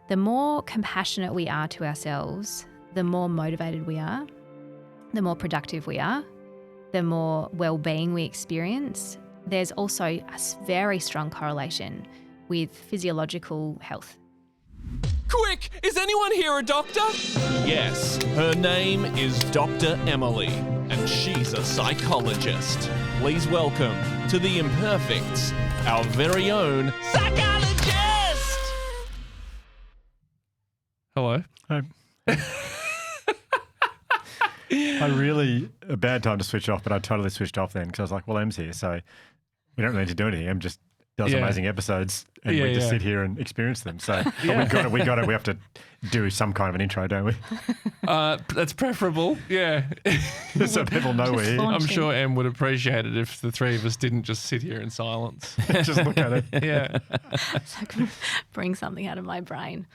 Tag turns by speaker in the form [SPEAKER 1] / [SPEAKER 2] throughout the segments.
[SPEAKER 1] the more compassionate we are to ourselves, the more motivated we are, the more productive we are, the more well-being we experience. There's also a very strong correlation with physiological health.
[SPEAKER 2] Quick! Is anyone here a doctor? Yes, her name is Dr. Emily, and she's a psychologist. Please welcome to the Imperfects, our very own psychologist!
[SPEAKER 3] Hello.
[SPEAKER 4] Hi. A bad time to switch off, but I totally switched off then because I was like, well, Em's here, so we don't really need to do anything. Em just does amazing episodes and we just sit here and experience them. So we have to do some kind of an intro, don't we?
[SPEAKER 3] That's preferable, yeah.
[SPEAKER 4] So people know we're here.
[SPEAKER 3] I'm sure Em would appreciate it if the three of us didn't just sit here in silence.
[SPEAKER 4] Just look at it.
[SPEAKER 3] Yeah.
[SPEAKER 1] It's like bring something out of my brain.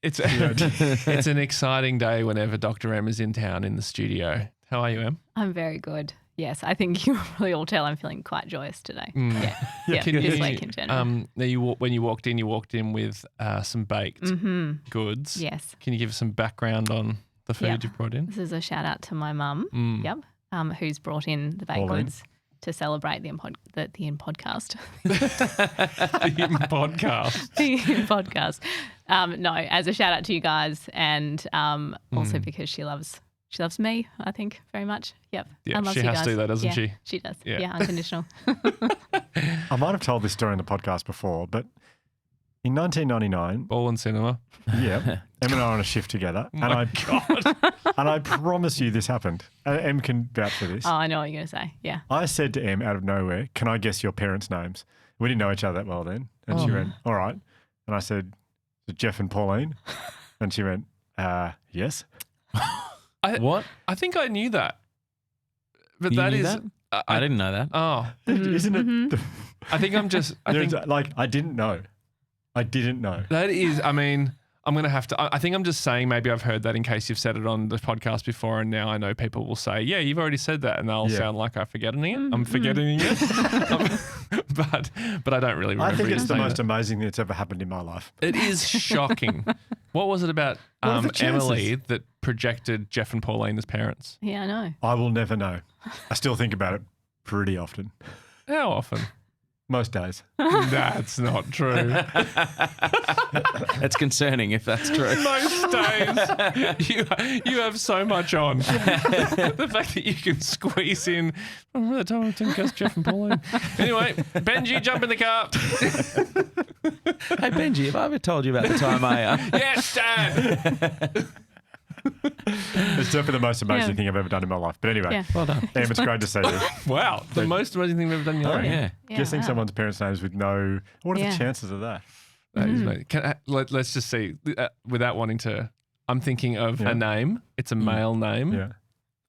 [SPEAKER 3] It's an exciting day whenever Dr. Em is in town in the studio. How are you, Em?
[SPEAKER 1] I'm very good. Yes, I think you probably all tell I'm feeling quite joyous today. Yeah,
[SPEAKER 3] Can
[SPEAKER 1] this
[SPEAKER 3] you-
[SPEAKER 1] week in general.
[SPEAKER 3] Now when you walked in with some baked goods.
[SPEAKER 1] Yes.
[SPEAKER 3] Can you give us some background on the food
[SPEAKER 1] Yep.
[SPEAKER 3] you brought in?
[SPEAKER 1] This is a shout out to my mum, who's brought in the baked
[SPEAKER 4] Pauline.
[SPEAKER 1] goods to celebrate the podcast.
[SPEAKER 3] The podcast.
[SPEAKER 1] The podcast. No, as a shout out to you guys, and also because she loves me, I think, very much. Yep.
[SPEAKER 3] Yeah,
[SPEAKER 1] and loves
[SPEAKER 3] she
[SPEAKER 1] you
[SPEAKER 3] has
[SPEAKER 1] guys.
[SPEAKER 3] to, though, doesn't
[SPEAKER 1] Yeah,
[SPEAKER 3] she?
[SPEAKER 1] She does.
[SPEAKER 3] Yeah.
[SPEAKER 1] Yeah, unconditional.
[SPEAKER 4] I might have told this story in the podcast before, but in 1999,
[SPEAKER 3] Ball and cinema.
[SPEAKER 4] Em and I are on a shift together, and I promise you this happened. Em can vouch for this.
[SPEAKER 1] Oh, I know what you're going to say. Yeah.
[SPEAKER 4] I said to Em out of nowhere, can I guess your parents' names? We didn't know each other that well then. And she went, all right. And I said, Jeff and Pauline. And she went, yes.
[SPEAKER 5] What?
[SPEAKER 3] I think I knew that. But
[SPEAKER 5] You
[SPEAKER 3] that
[SPEAKER 5] knew
[SPEAKER 3] is...
[SPEAKER 5] that? I didn't know that.
[SPEAKER 3] Oh,
[SPEAKER 4] Isn't it?
[SPEAKER 3] I think I'm just... I think
[SPEAKER 4] I didn't know. I didn't know.
[SPEAKER 3] that is... I mean, I'm going to have to... I think I'm just saying maybe I've heard that in case you've said it on the podcast before, and now I know people will say, yeah, you've already said that, and they'll sound like I'm forgetting it. I'm forgetting it. But I don't really remember
[SPEAKER 4] I think
[SPEAKER 3] you
[SPEAKER 4] it's the
[SPEAKER 3] saying
[SPEAKER 4] most
[SPEAKER 3] that.
[SPEAKER 4] amazing thing that's ever happened in my life.
[SPEAKER 3] It is shocking. What was it about
[SPEAKER 4] What are the chances?
[SPEAKER 3] Emily that projected Jeff and Pauline as parents?
[SPEAKER 1] Yeah, I know.
[SPEAKER 4] I will never know. I still think about it pretty often.
[SPEAKER 3] How often?
[SPEAKER 4] Most days.
[SPEAKER 3] That's not true.
[SPEAKER 5] It's concerning if that's true.
[SPEAKER 3] Most days, you have so much on. The fact that you can squeeze in. I remember the time I didn't guess Jeff and Pauline. Anyway, Benji, jump in the car.
[SPEAKER 5] Hey, Benji, have I ever told you about the time I...
[SPEAKER 3] Yes, Dad.
[SPEAKER 4] It's definitely the most amazing thing I've ever done in my life. But anyway,
[SPEAKER 1] Yeah.
[SPEAKER 5] Well done.
[SPEAKER 4] Em, it's great to see you.
[SPEAKER 3] Wow, the most amazing thing we've ever done in your life.
[SPEAKER 5] Yeah.
[SPEAKER 4] Guessing
[SPEAKER 1] wow.
[SPEAKER 4] someone's parents' names with no... What are
[SPEAKER 1] Yeah.
[SPEAKER 4] the chances of that?
[SPEAKER 3] That is amazing. Let's just see, without wanting to, I'm thinking of a name. It's a male name.
[SPEAKER 4] Yeah.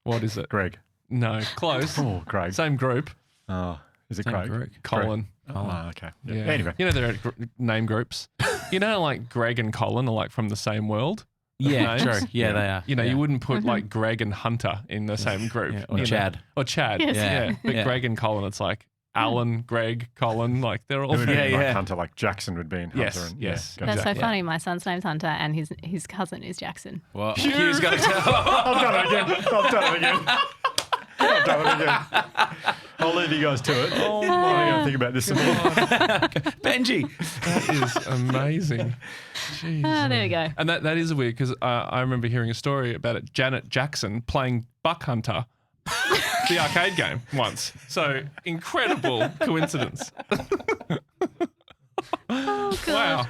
[SPEAKER 3] What is it?
[SPEAKER 4] Greg.
[SPEAKER 3] No, close.
[SPEAKER 4] Oh, Greg.
[SPEAKER 3] Same group.
[SPEAKER 4] Oh, is it
[SPEAKER 5] Same
[SPEAKER 4] Craig?
[SPEAKER 5] group.
[SPEAKER 3] Colin.
[SPEAKER 4] Oh, okay. Yeah.
[SPEAKER 3] Yeah.
[SPEAKER 4] Anyway.
[SPEAKER 3] You know there are name groups. You know, like Greg and Colin are like from the same world.
[SPEAKER 5] Yeah,
[SPEAKER 3] Names?
[SPEAKER 5] true. Yeah, they are.
[SPEAKER 3] You know,
[SPEAKER 5] yeah.
[SPEAKER 3] you wouldn't put like Greg and Hunter in the same group.
[SPEAKER 5] Yeah, or
[SPEAKER 3] you know?
[SPEAKER 5] Chad.
[SPEAKER 3] Or Chad.
[SPEAKER 1] Yes.
[SPEAKER 3] Yeah. But
[SPEAKER 5] Yeah.
[SPEAKER 3] Greg and Colin, it's like Alan, Greg, Colin, like they're all
[SPEAKER 4] It would be like
[SPEAKER 5] yeah.
[SPEAKER 4] Hunter, like Jackson would be in Hunter.
[SPEAKER 3] Yes,
[SPEAKER 4] and,
[SPEAKER 3] yes.
[SPEAKER 4] Yeah,
[SPEAKER 1] That's
[SPEAKER 4] gotcha.
[SPEAKER 1] so funny. My son's name's Hunter, and his cousin is Jackson.
[SPEAKER 5] Well, Hugh's got to tell.
[SPEAKER 4] I've done it again. I've done it again. I'll leave you guys to it. Oh my! I'm going to think about this some more.
[SPEAKER 5] Benji.
[SPEAKER 3] That is amazing. Jeez.
[SPEAKER 1] There we go.
[SPEAKER 3] And that is weird because I remember hearing a story about it. Janet Jackson playing Buck Hunter, the arcade game once. So incredible coincidence.
[SPEAKER 1] Oh, God.
[SPEAKER 3] Wow.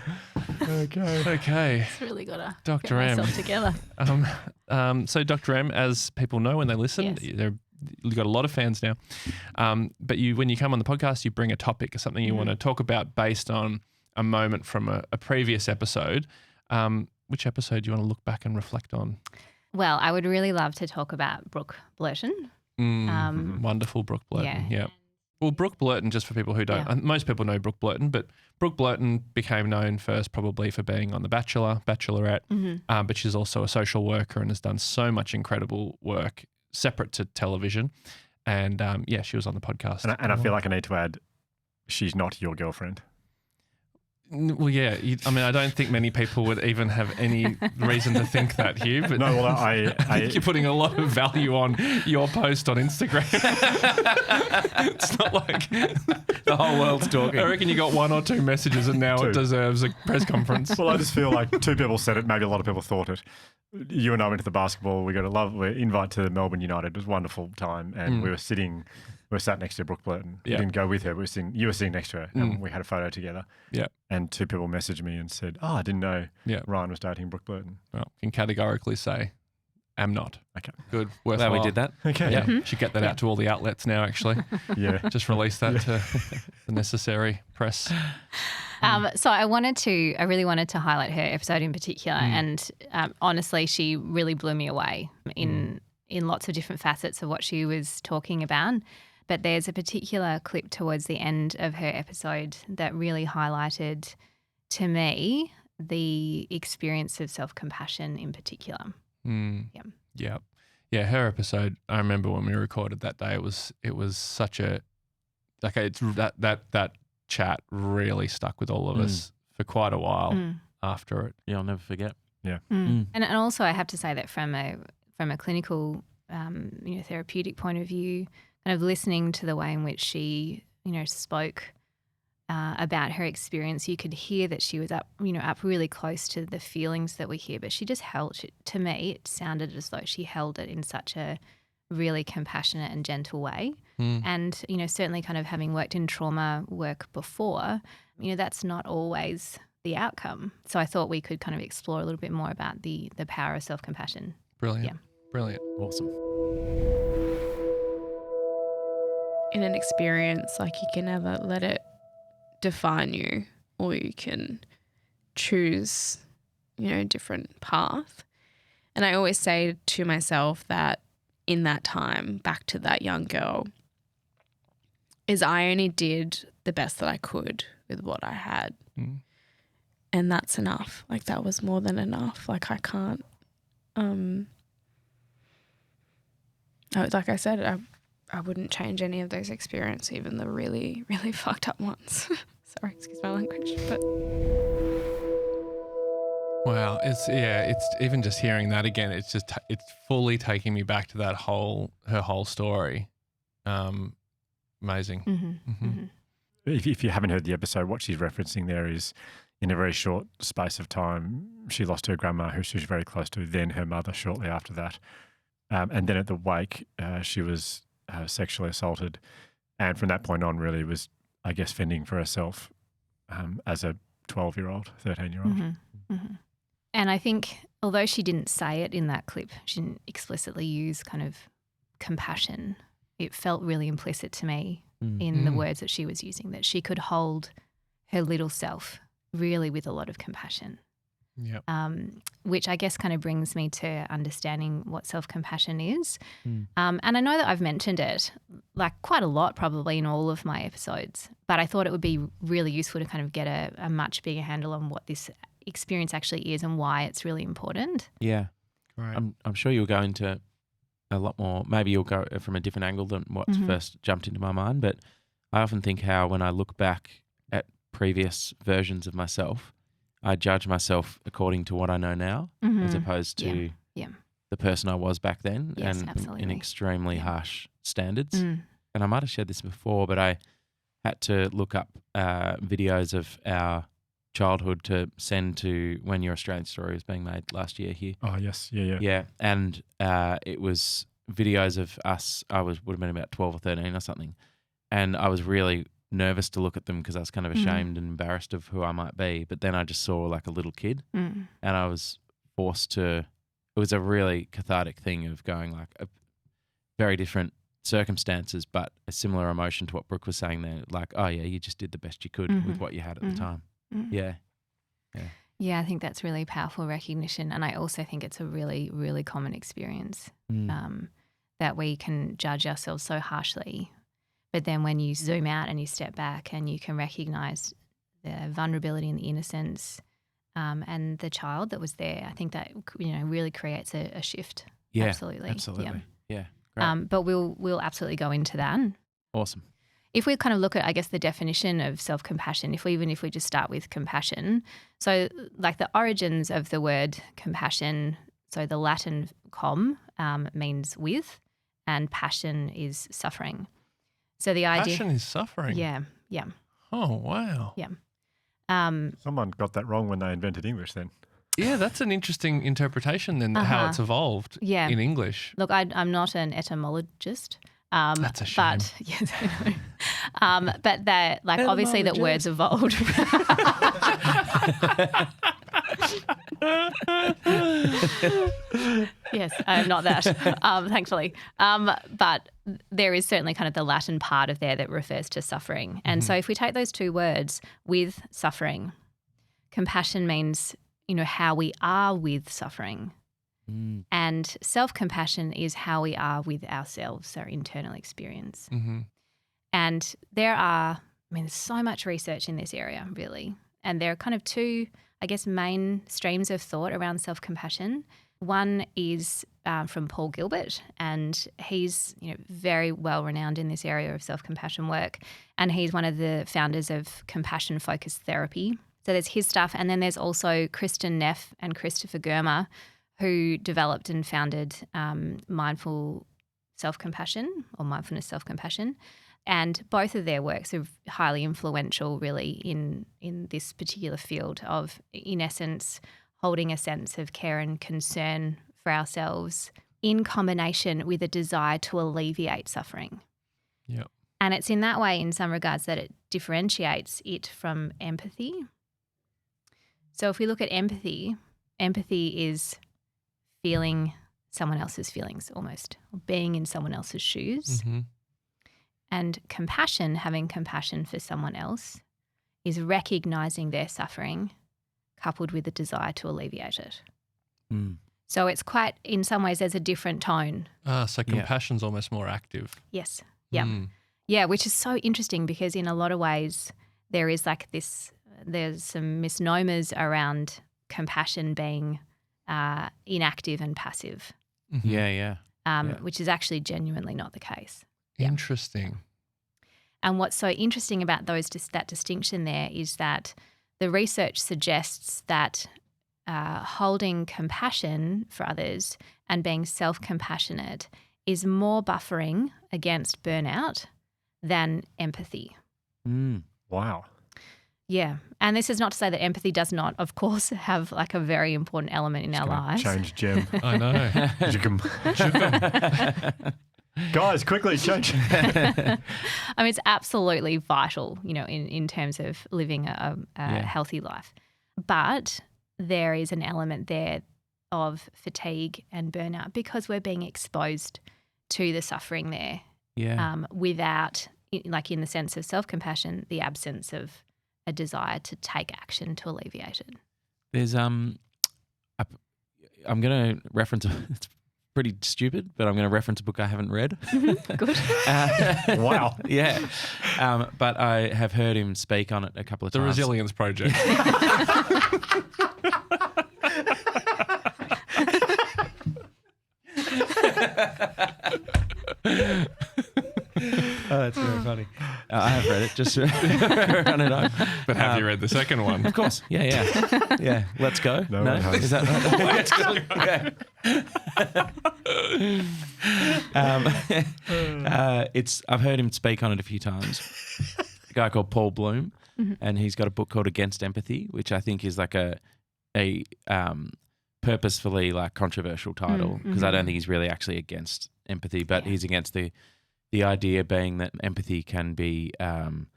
[SPEAKER 3] Okay.
[SPEAKER 1] It's really got to
[SPEAKER 3] Dr.
[SPEAKER 1] get
[SPEAKER 3] M.
[SPEAKER 1] myself together.
[SPEAKER 3] So Dr. M, as people know when they listen,
[SPEAKER 1] Yes.
[SPEAKER 3] you've got a lot of fans now. But when you come on the podcast, you bring a topic or something you want to talk about based on a moment from a previous episode. Which episode do you want to look back and reflect on?
[SPEAKER 1] Well, I would really love to talk about Brooke Blurton.
[SPEAKER 3] Wonderful Brooke Blurton.
[SPEAKER 1] Yeah.
[SPEAKER 3] Yeah. Well, Brooke Blurton, just for people who don't,
[SPEAKER 1] Yeah.
[SPEAKER 3] most people know Brooke Blurton, but Brooke Blurton became known first probably for being on The Bachelor, Bachelorette, but she's also a social worker and has done so much incredible work separate to television. And she was on the podcast.
[SPEAKER 4] And I feel like I need to add, she's not your girlfriend.
[SPEAKER 3] Well, yeah. I mean, I don't think many people would even have any reason to think that, Hugh. But
[SPEAKER 4] No, well,
[SPEAKER 3] I think you're putting a lot of value on your post on Instagram. It's not like
[SPEAKER 5] The whole world's talking.
[SPEAKER 3] I reckon you got 1 or 2 messages and now it deserves a press conference.
[SPEAKER 4] Well, I just feel like 2 people said it. Maybe a lot of people thought it. You and I went to the basketball. We got we're invite to Melbourne United. It was a wonderful time. And we were sat next to Brooke Blurton.
[SPEAKER 3] Yeah.
[SPEAKER 4] We didn't go with her. You were sitting next to her and we had a photo together.
[SPEAKER 3] Yeah.
[SPEAKER 4] And 2 people messaged me and said, I didn't know Ryan was dating Brooke Blurton.
[SPEAKER 3] Well, can categorically say, am not.
[SPEAKER 4] Okay.
[SPEAKER 3] Good. Worthwhile.
[SPEAKER 5] Glad we did that.
[SPEAKER 4] Okay.
[SPEAKER 3] Yeah. Should get that out to all the outlets now, actually.
[SPEAKER 4] Yeah.
[SPEAKER 3] Just release that to the necessary press.
[SPEAKER 1] So I really wanted to highlight her episode in particular. And honestly, she really blew me away in lots of different facets of what she was talking about. But there's a particular clip towards the end of her episode that really highlighted to me the experience of self-compassion in particular.
[SPEAKER 3] Yeah, her episode, I remember when we recorded that day, it was such a, like, it's that chat really stuck with all of us for quite a while after it.
[SPEAKER 5] Yeah, I'll never forget.
[SPEAKER 4] Yeah.
[SPEAKER 1] And also I have to say that from a clinical therapeutic point of view, kind of listening to the way in which she spoke about her experience, you could hear that she was up really close to the feelings that we hear, but she just held it. To me, it sounded as though she held it in such a really compassionate and gentle way. And, certainly kind of having worked in trauma work before, that's not always the outcome. So I thought we could kind of explore a little bit more about the power of self-compassion.
[SPEAKER 3] Brilliant.
[SPEAKER 1] Yeah.
[SPEAKER 3] Brilliant.
[SPEAKER 5] Awesome.
[SPEAKER 6] In an experience, like, you can never let it define you, or you can choose, a different path. And I always say to myself that in that time, back to that young girl, is I only did the best that I could with what I had. And that's enough. Like, that was more than enough. Like, I can't, like I said, I wouldn't change any of those experiences, even the really, really fucked up ones. Sorry, excuse my language, but
[SPEAKER 3] Wow, it's even just hearing that again, it's fully taking me back to her whole story. Amazing.
[SPEAKER 4] If you haven't heard the episode, what she's referencing there is, in a very short space of time, she lost her grandma, who she was very close to, then her mother shortly after that. And then at the wake, she was sexually assaulted. And from that point on, really was, I guess, fending for herself as a 12-year-old, 13-year-old.
[SPEAKER 1] And I think, although she didn't say it in that clip, she didn't explicitly use kind of compassion, it felt really implicit to me in the words that she was using, that she could hold her little self really with a lot of compassion.
[SPEAKER 3] Yep.
[SPEAKER 1] Which I guess kind of brings me to understanding what self-compassion is. And I know that I've mentioned it like quite a lot probably in all of my episodes, but I thought it would be really useful to kind of get a much bigger handle on what this experience actually is and why it's really important.
[SPEAKER 5] Yeah.
[SPEAKER 3] Right.
[SPEAKER 5] I'm sure you'll go into a lot more. Maybe you'll go from a different angle than what's first jumped into my mind. But I often think how when I look back at previous versions of myself, I judge myself according to what I know now, as opposed to the person I was back then,
[SPEAKER 1] Yes,
[SPEAKER 5] and
[SPEAKER 1] absolutely.
[SPEAKER 5] in extremely harsh standards. And I might have shared this before, but I had to look up videos of our childhood to send to when your Australian Story was being made last year here.
[SPEAKER 4] Oh, yes. Yeah.
[SPEAKER 5] Yeah, and it was videos of us. Would have been about 12 or 13 or something, and I was really nervous to look at them because I was kind of ashamed and embarrassed of who I might be. But then I just saw like a little kid, and I was forced to. It was a really cathartic thing of going like a very different circumstances, but a similar emotion to what Brooke was saying there. Like, oh yeah, you just did the best you could with what you had at the time. Yeah.
[SPEAKER 1] Yeah, I think that's really powerful recognition. And I also think it's a really, really common experience that we can judge ourselves so harshly. But then when you zoom out and you step back and you can recognise the vulnerability and the innocence and the child that was there, I think that really creates a shift.
[SPEAKER 5] Yeah,
[SPEAKER 1] absolutely.
[SPEAKER 5] Yeah. Great.
[SPEAKER 1] But we'll absolutely go into that.
[SPEAKER 5] Awesome.
[SPEAKER 1] if we kind of look at, I guess, the definition of self-compassion, if we just start with compassion, so like the origins of the word compassion, so the Latin com means with, and passion is suffering. So the idea...
[SPEAKER 3] Passion is suffering?
[SPEAKER 1] Yeah.
[SPEAKER 3] Oh, wow.
[SPEAKER 1] Yeah.
[SPEAKER 4] Someone got that wrong when they invented English then.
[SPEAKER 3] Yeah, that's an interesting interpretation then, how it's evolved in English.
[SPEAKER 1] Look, I'm not an etymologist.
[SPEAKER 3] That's a shame.
[SPEAKER 1] But yes, I know. But that, like, obviously, that words evolved. Yes, I'm not that, thankfully. But there is certainly kind of the Latin part of there that refers to suffering. And so if we take those two words, with suffering, compassion means, how we are with suffering. And self-compassion is how we are with ourselves, our internal experience. And there's so much research in this area, really. And there are kind of two, I guess, main streams of thought around self-compassion. One is from Paul Gilbert, and he's very well renowned in this area of self-compassion work. And he's one of the founders of compassion-focused therapy. So there's his stuff. And then there's also Kristen Neff and Christopher Germer, who developed and founded mindful self-compassion or mindfulness self-compassion. And both of their works are highly influential really in this particular field of, in essence, holding a sense of care and concern for ourselves in combination with a desire to alleviate suffering.
[SPEAKER 3] Yeah.
[SPEAKER 1] And it's in that way, in some regards, that it differentiates it from empathy. So if we look at empathy is feeling someone else's feelings almost, or being in someone else's shoes. And compassion, having compassion for someone else, is recognizing their suffering coupled with a desire to alleviate it. So it's quite, in some ways, there's a different tone.
[SPEAKER 3] So compassion's almost more active.
[SPEAKER 1] Yes. Yeah. Yeah, which is so interesting because in a lot of ways there is like this, there's some misnomers around compassion being inactive and passive. Which is actually genuinely not the case.
[SPEAKER 3] Interesting.
[SPEAKER 1] And what's so interesting about that distinction there is that the research suggests that holding compassion for others and being self-compassionate is more buffering against burnout than empathy.
[SPEAKER 4] Wow.
[SPEAKER 1] Yeah. And this is not to say that empathy does not, of course, have like a very important element in our lives.
[SPEAKER 4] Change Gem.
[SPEAKER 3] I know.
[SPEAKER 4] Guys, quickly change.
[SPEAKER 1] I mean, it's absolutely vital, in terms of living a healthy life. But there is an element there of fatigue and burnout because we're being exposed to the suffering there without, like in the sense of self-compassion, the absence of a desire to take action to alleviate it.
[SPEAKER 5] There's I'm going to reference it's pretty stupid, but I'm going to reference a book I haven't read.
[SPEAKER 1] Good.
[SPEAKER 4] Wow.
[SPEAKER 5] Yeah. But I have heard him speak on it a couple of times.
[SPEAKER 3] The Resilience Project.
[SPEAKER 5] Oh, that's very funny. I have read it, just run it on.
[SPEAKER 3] But have you read the second one?
[SPEAKER 5] Of course. Yeah. Let's go.
[SPEAKER 4] No?
[SPEAKER 5] Is that right? I've heard him speak on it a few times. A guy called Paul Bloom, and he's got a book called Against Empathy, which I think is like a purposefully like controversial title because I don't think he's really actually against empathy, but he's against the idea being that empathy can be can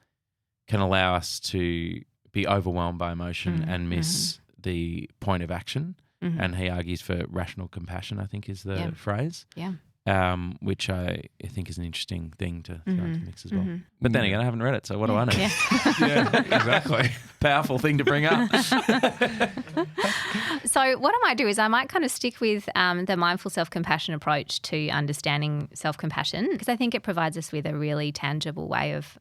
[SPEAKER 5] allow us to be overwhelmed by emotion and miss the point of action. And he argues for rational compassion, I think is the phrase.
[SPEAKER 1] Yeah.
[SPEAKER 5] Which I think is an interesting thing to throw into the mix as well. But then again, I haven't read it, so what do I know?
[SPEAKER 3] Yeah, exactly.
[SPEAKER 5] Powerful thing to bring up.
[SPEAKER 1] So what I might do is I might kind of stick with the mindful self-compassion approach to understanding self-compassion because I think it provides us with a really tangible way of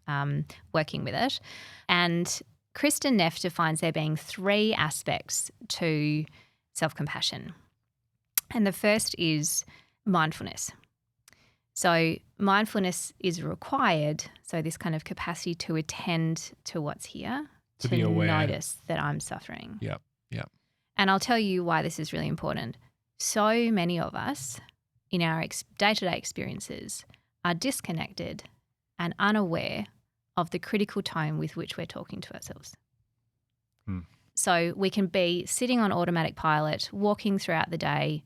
[SPEAKER 1] working with it. And Kristen Neff defines there being 3 aspects to self-compassion. And the first is mindfulness. So mindfulness is required. So this kind of capacity to attend to what's here,
[SPEAKER 3] To be aware.
[SPEAKER 1] notice that I'm suffering.
[SPEAKER 3] Yep.
[SPEAKER 1] And I'll tell you why this is really important. So many of us in our day-to-day experiences are disconnected and unaware of the critical tone with which we're talking to ourselves. So we can be sitting on automatic pilot, walking throughout the day,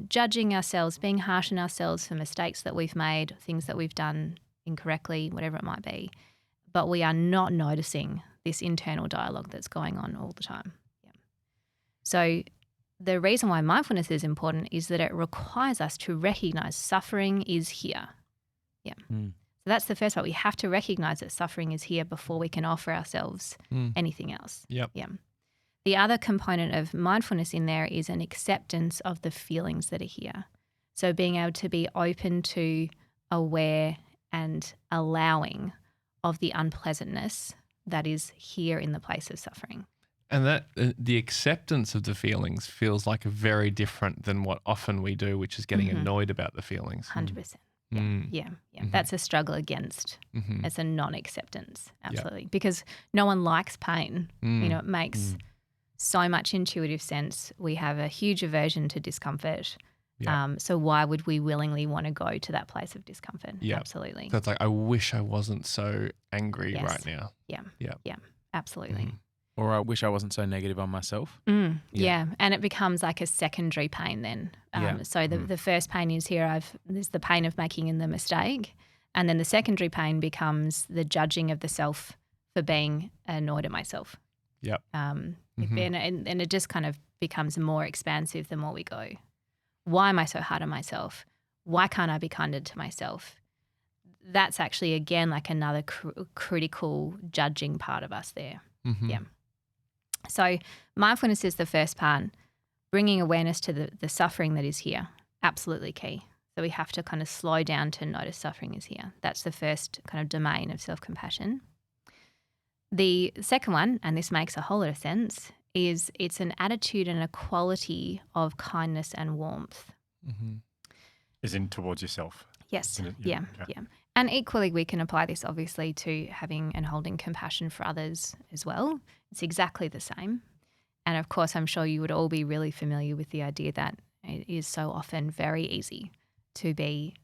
[SPEAKER 1] judging ourselves, being harsh on ourselves for mistakes that we've made, things that we've done incorrectly, whatever it might be. But we are not noticing this internal dialogue that's going on all the time. So the reason why mindfulness is important is that it requires us to recognize suffering is here. So that's the first part. We have to recognize that suffering is here before we can offer ourselves anything else. The other component of mindfulness in there is an acceptance of the feelings that are here. So being able to be open to, aware and allowing of the unpleasantness that is here in the place of suffering.
[SPEAKER 3] And that the acceptance of the feelings feels like very different than what often we do, which is getting annoyed about the feelings.
[SPEAKER 1] 100%. Yeah. That's a struggle against. It's a non-acceptance, absolutely. Because no one likes pain. It makes so much intuitive sense. We have a huge aversion to discomfort. So why would we willingly want to go to that place of discomfort? Absolutely.
[SPEAKER 3] So it's like, I wish I wasn't so angry right now.
[SPEAKER 1] Yeah, absolutely.
[SPEAKER 5] Or I wish I wasn't so negative on myself.
[SPEAKER 1] Yeah, and it becomes like a secondary pain then. So the first pain is here, there's the pain of making the mistake, and then the secondary pain becomes the judging of the self for being annoyed at myself. And it just kind of becomes more expansive the more we go. Why am I so hard on myself? Why can't I be kinder to myself? That's actually, again, like another critical judging part of us there. So mindfulness is the first part. Bringing awareness to the suffering that is here, absolutely key. So we have to kind of slow down to notice suffering is here. That's the first kind of domain of self-compassion. The second one, and this makes a whole lot of sense, is it's an attitude and a quality of kindness and warmth.
[SPEAKER 4] Is in towards yourself.
[SPEAKER 1] Yes. Yeah. And equally, we can apply this obviously to having and holding compassion for others as well. It's exactly the same. And of course, I'm sure you would all be really familiar with the idea that it is so often very easy to be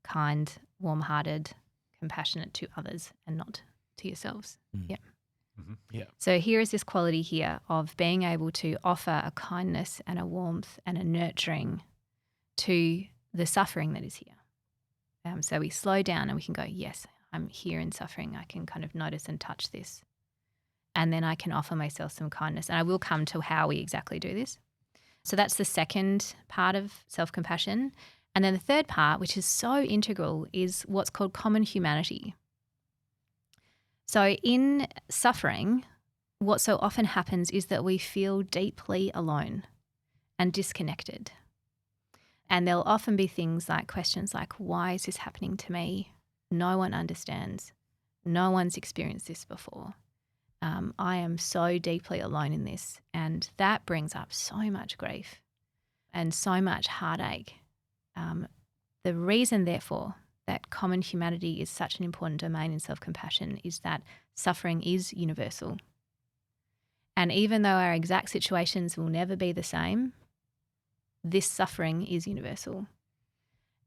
[SPEAKER 1] kind, warm-hearted, compassionate to others and not to yourselves. So here is this quality here of being able to offer a kindness and a warmth and a nurturing to the suffering that is here. So we slow down and we can go, yes, I'm here in suffering. I can kind of notice and touch this. And then I can offer myself some kindness. And I will come to how we exactly do this. So that's the second part of self-compassion. And then the third part, which is so integral, is what's called common humanity. So in suffering, what so often happens is that we feel deeply alone and disconnected. And there'll often be things like questions like, why is this happening to me? No one understands. No one's experienced this before. I am so deeply alone in this. And that brings up so much grief and so much heartache. The reason, therefore, that common humanity is such an important domain in self-compassion is that suffering is universal. And even though our exact situations will never be the same, this suffering is universal.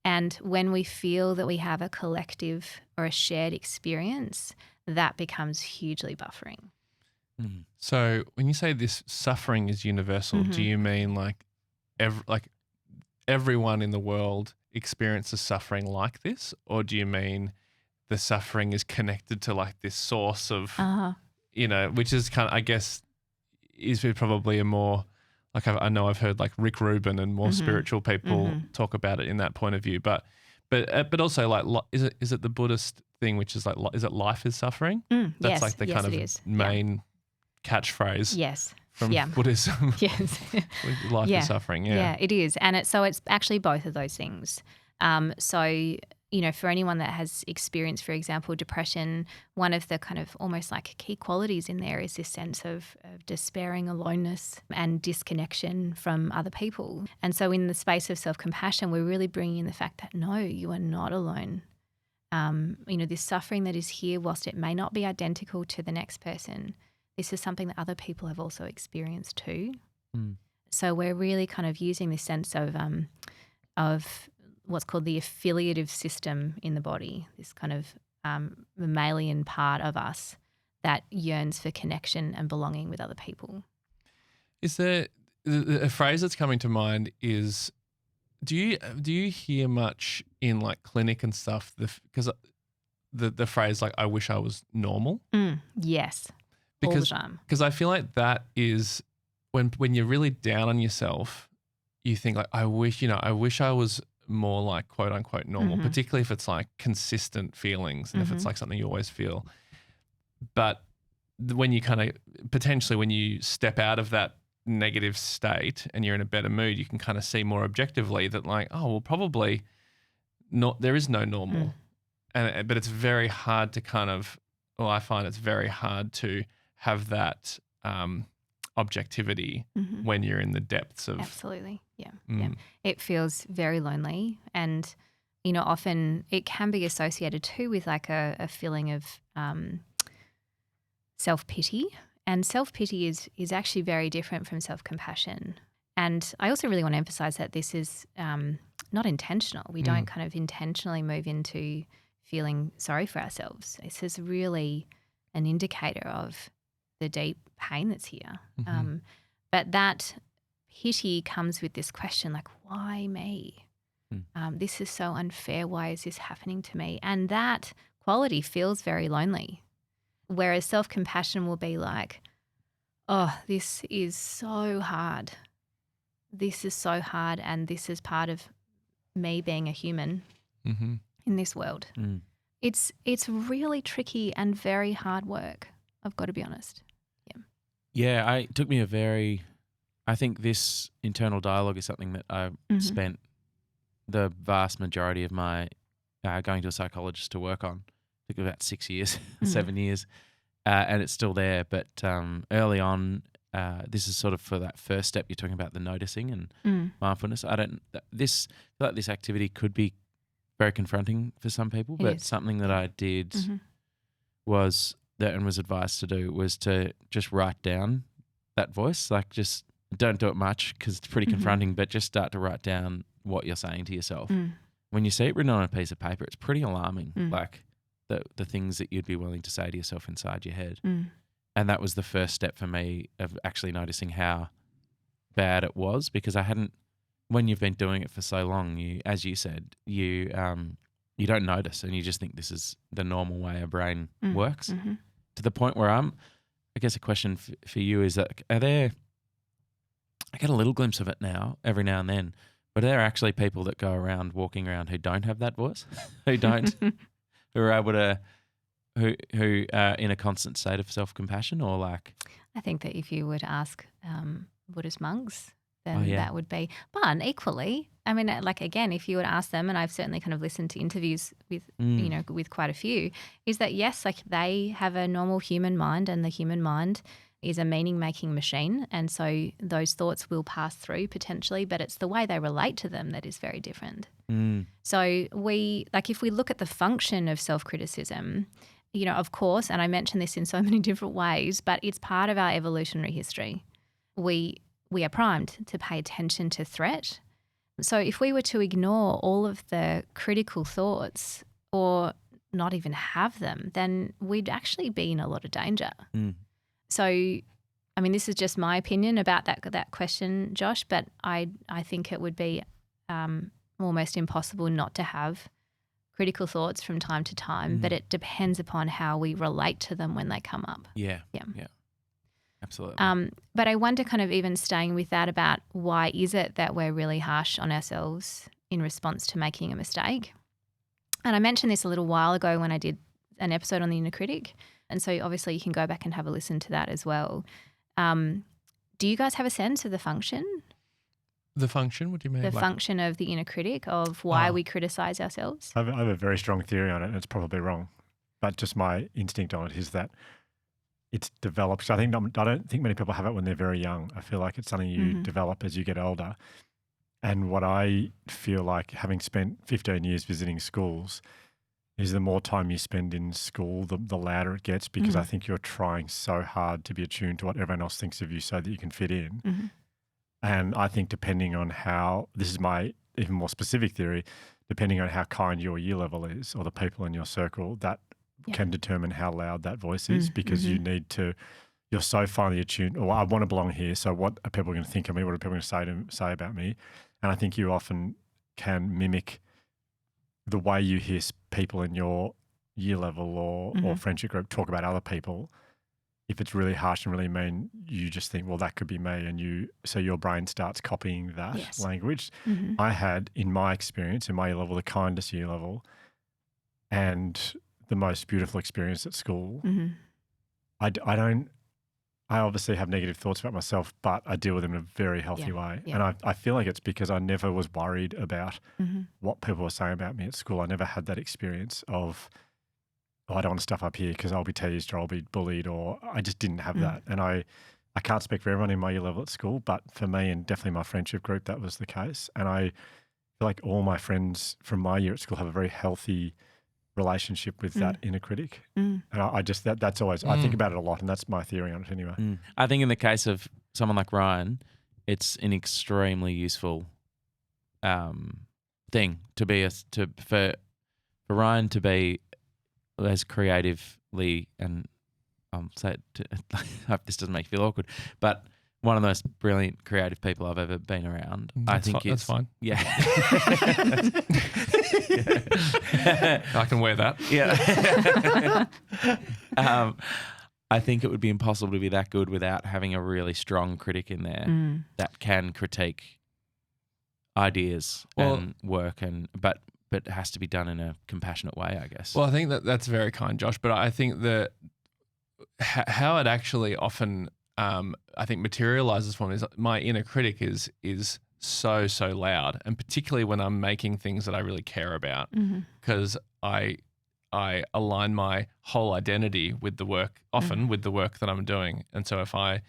[SPEAKER 1] And when we feel that we have a collective or a shared experience, that becomes hugely buffering.
[SPEAKER 3] So when you say this suffering is universal, do you mean like everyone in the world experiences suffering like this? Or do you mean the suffering is connected to like this source of, which is kind of, I guess, is probably a more, like I know I've heard like Rick Rubin and more spiritual people talk about it in that point of view, but also like is it the Buddhist thing, which is like, is it life is suffering? That's
[SPEAKER 1] yes,
[SPEAKER 3] like the
[SPEAKER 1] yes,
[SPEAKER 3] kind
[SPEAKER 1] it
[SPEAKER 3] of
[SPEAKER 1] is.
[SPEAKER 3] catchphrase from Buddhism.
[SPEAKER 1] Yes.
[SPEAKER 3] Life is suffering. Yeah,
[SPEAKER 1] it is, and it's actually both of those things. So for anyone that has experienced, for example, depression, one of the kind of almost like key qualities in there is this sense of despairing aloneness and disconnection from other people. And so in the space of self-compassion, we're really bringing in the fact that, no, you are not alone. This suffering that is here, whilst it may not be identical to the next person, this is something that other people have also experienced too. So we're really kind of using this sense of what's called the affiliative system in the body, this kind of mammalian part of us that yearns for connection and belonging with other people.
[SPEAKER 3] Is there a phrase that's coming to mind is, do you hear much in like clinic and stuff? Because the phrase like, I wish I was normal.
[SPEAKER 1] Yes, all the time.
[SPEAKER 3] Because I feel like that is when you're really down on yourself, you think like, I wish I was more like quote unquote normal, particularly if it's like consistent feelings and if it's like something you always feel. But when you kind of potentially when you step out of that negative state and you're in a better mood, you can kind of see more objectively that like, oh, well, probably not, there is no normal. But it's very hard to I find it's very hard to have that objectivity when you're in the depths of.
[SPEAKER 1] Absolutely. Yeah. It feels very lonely, and often it can be associated too with like a feeling of self-pity, and self-pity is actually very different from self-compassion. And I also really want to emphasize that this is not intentional. We don't kind of intentionally move into feeling sorry for ourselves. This is really an indicator of the deep pain that's here. But that pity comes with this question like, why me? This is so unfair. Why is this happening to me? And that quality feels very lonely. Whereas self-compassion will be like, oh, this is so hard. This is so hard, and this is part of me being a human in this world. It's really tricky and very hard work, I've got to be honest.
[SPEAKER 5] Yeah, it took me I think this internal dialogue is something that I spent the vast majority of my going to a psychologist to work on. It took about 6 years, 7 years, and it's still there. But early on, this is sort of for that first step. You're talking about the noticing and mindfulness. I feel like this activity could be very confronting for some people, but something that I did was advised to do was to just write down that voice. Like, just don't do it much because it's pretty confronting, but just start to write down what you're saying to yourself. When you see it written on a piece of paper, it's pretty alarming. Like the things that you'd be willing to say to yourself inside your head. And that was the first step for me of actually noticing how bad it was, because I hadn't, when you've been doing it for so long, you, as you said, you don't notice, and you just think this is the normal way a brain works. To the point where I guess a question for you is that I get a little glimpse of it now, every now and then, but are there actually people that go around walking around who don't have that voice, who are able to, who are in a constant state of self-compassion, or like?
[SPEAKER 1] I think that if you were to ask Buddhist monks, then that would be. But equally, I mean, like, again, if you were to ask them, and I've certainly kind of listened to interviews with, with quite a few, is that yes, like they have a normal human mind, and the human mind is a meaning-making machine. And so those thoughts will pass through potentially, but it's the way they relate to them that is very different. So if we look at the function of self-criticism, of course, and I mention this in so many different ways, but it's part of our evolutionary history. We are primed to pay attention to threat. So if we were to ignore all of the critical thoughts or not even have them, then we'd actually be in a lot of danger. So, I mean, this is just my opinion about that question, Josh, but I think it would be almost impossible not to have critical thoughts from time to time, but it depends upon how we relate to them when they come up.
[SPEAKER 5] Yeah. Absolutely.
[SPEAKER 1] But I wonder, kind of even staying with that, about why is it that we're really harsh on ourselves in response to making a mistake? And I mentioned this a little while ago when I did an episode on the inner critic. And so obviously you can go back and have a listen to that as well. Do you guys have a sense of the function?
[SPEAKER 3] The function? What do you mean?
[SPEAKER 1] The function of the inner critic, of why we criticize ourselves.
[SPEAKER 4] I have a very strong theory on it, and it's probably wrong, but just my instinct on it is that it's developed. I don't think many people have it when they're very young. I feel like it's something you develop as you get older. And what I feel like, having spent 15 years visiting schools, is the more time you spend in school, the louder it gets, because I think you're trying so hard to be attuned to what everyone else thinks of you so that you can fit in. And I think depending on how, this is my even more specific theory, depending on how kind your year level is or the people in your circle, that can determine how loud that voice is, because you need to, you're so finely attuned, or I want to belong here, so what are people going to think of me? What are people going to say about me? And I think you often can mimic the way you hear people in your year level or friendship group talk about other people. If it's really harsh and really mean, you just think, well, that could be me. And so your brain starts copying that language. I had, in my experience, in my year level, the kindest year level and the most beautiful experience at school. I obviously have negative thoughts about myself, but I deal with them in a very healthy way. And I feel like it's because I never was worried about what people were saying about me at school. I never had that experience of, I don't want to stuff up here because I'll be teased or I'll be bullied, or I just didn't have that. And I can't speak for everyone in my year level at school, but for me and definitely my friendship group, that was the case. And I feel like all my friends from my year at school have a very healthy relationship with that inner critic. And I just, that's always, I think about it a lot, and that's my theory on it anyway.
[SPEAKER 5] I think in the case of someone like Ryan, it's an extremely useful thing to be for Ryan to be as creatively, and I'll say it I hope this doesn't make you feel awkward, but one of the most brilliant creative people I've ever been around.
[SPEAKER 3] That's fine.
[SPEAKER 5] Yeah.
[SPEAKER 3] I can wear that.
[SPEAKER 5] Yeah. I think it would be impossible to be that good without having a really strong critic in there that can critique ideas and work, but it has to be done in a compassionate way, I guess.
[SPEAKER 3] Well, I think that's very kind, Josh, but I think that how it actually often I think materializes for me is my inner critic is so loud, and particularly when I'm making things that I really care about, because I align my whole identity with the work, often with the work that I'm doing. And so if I'm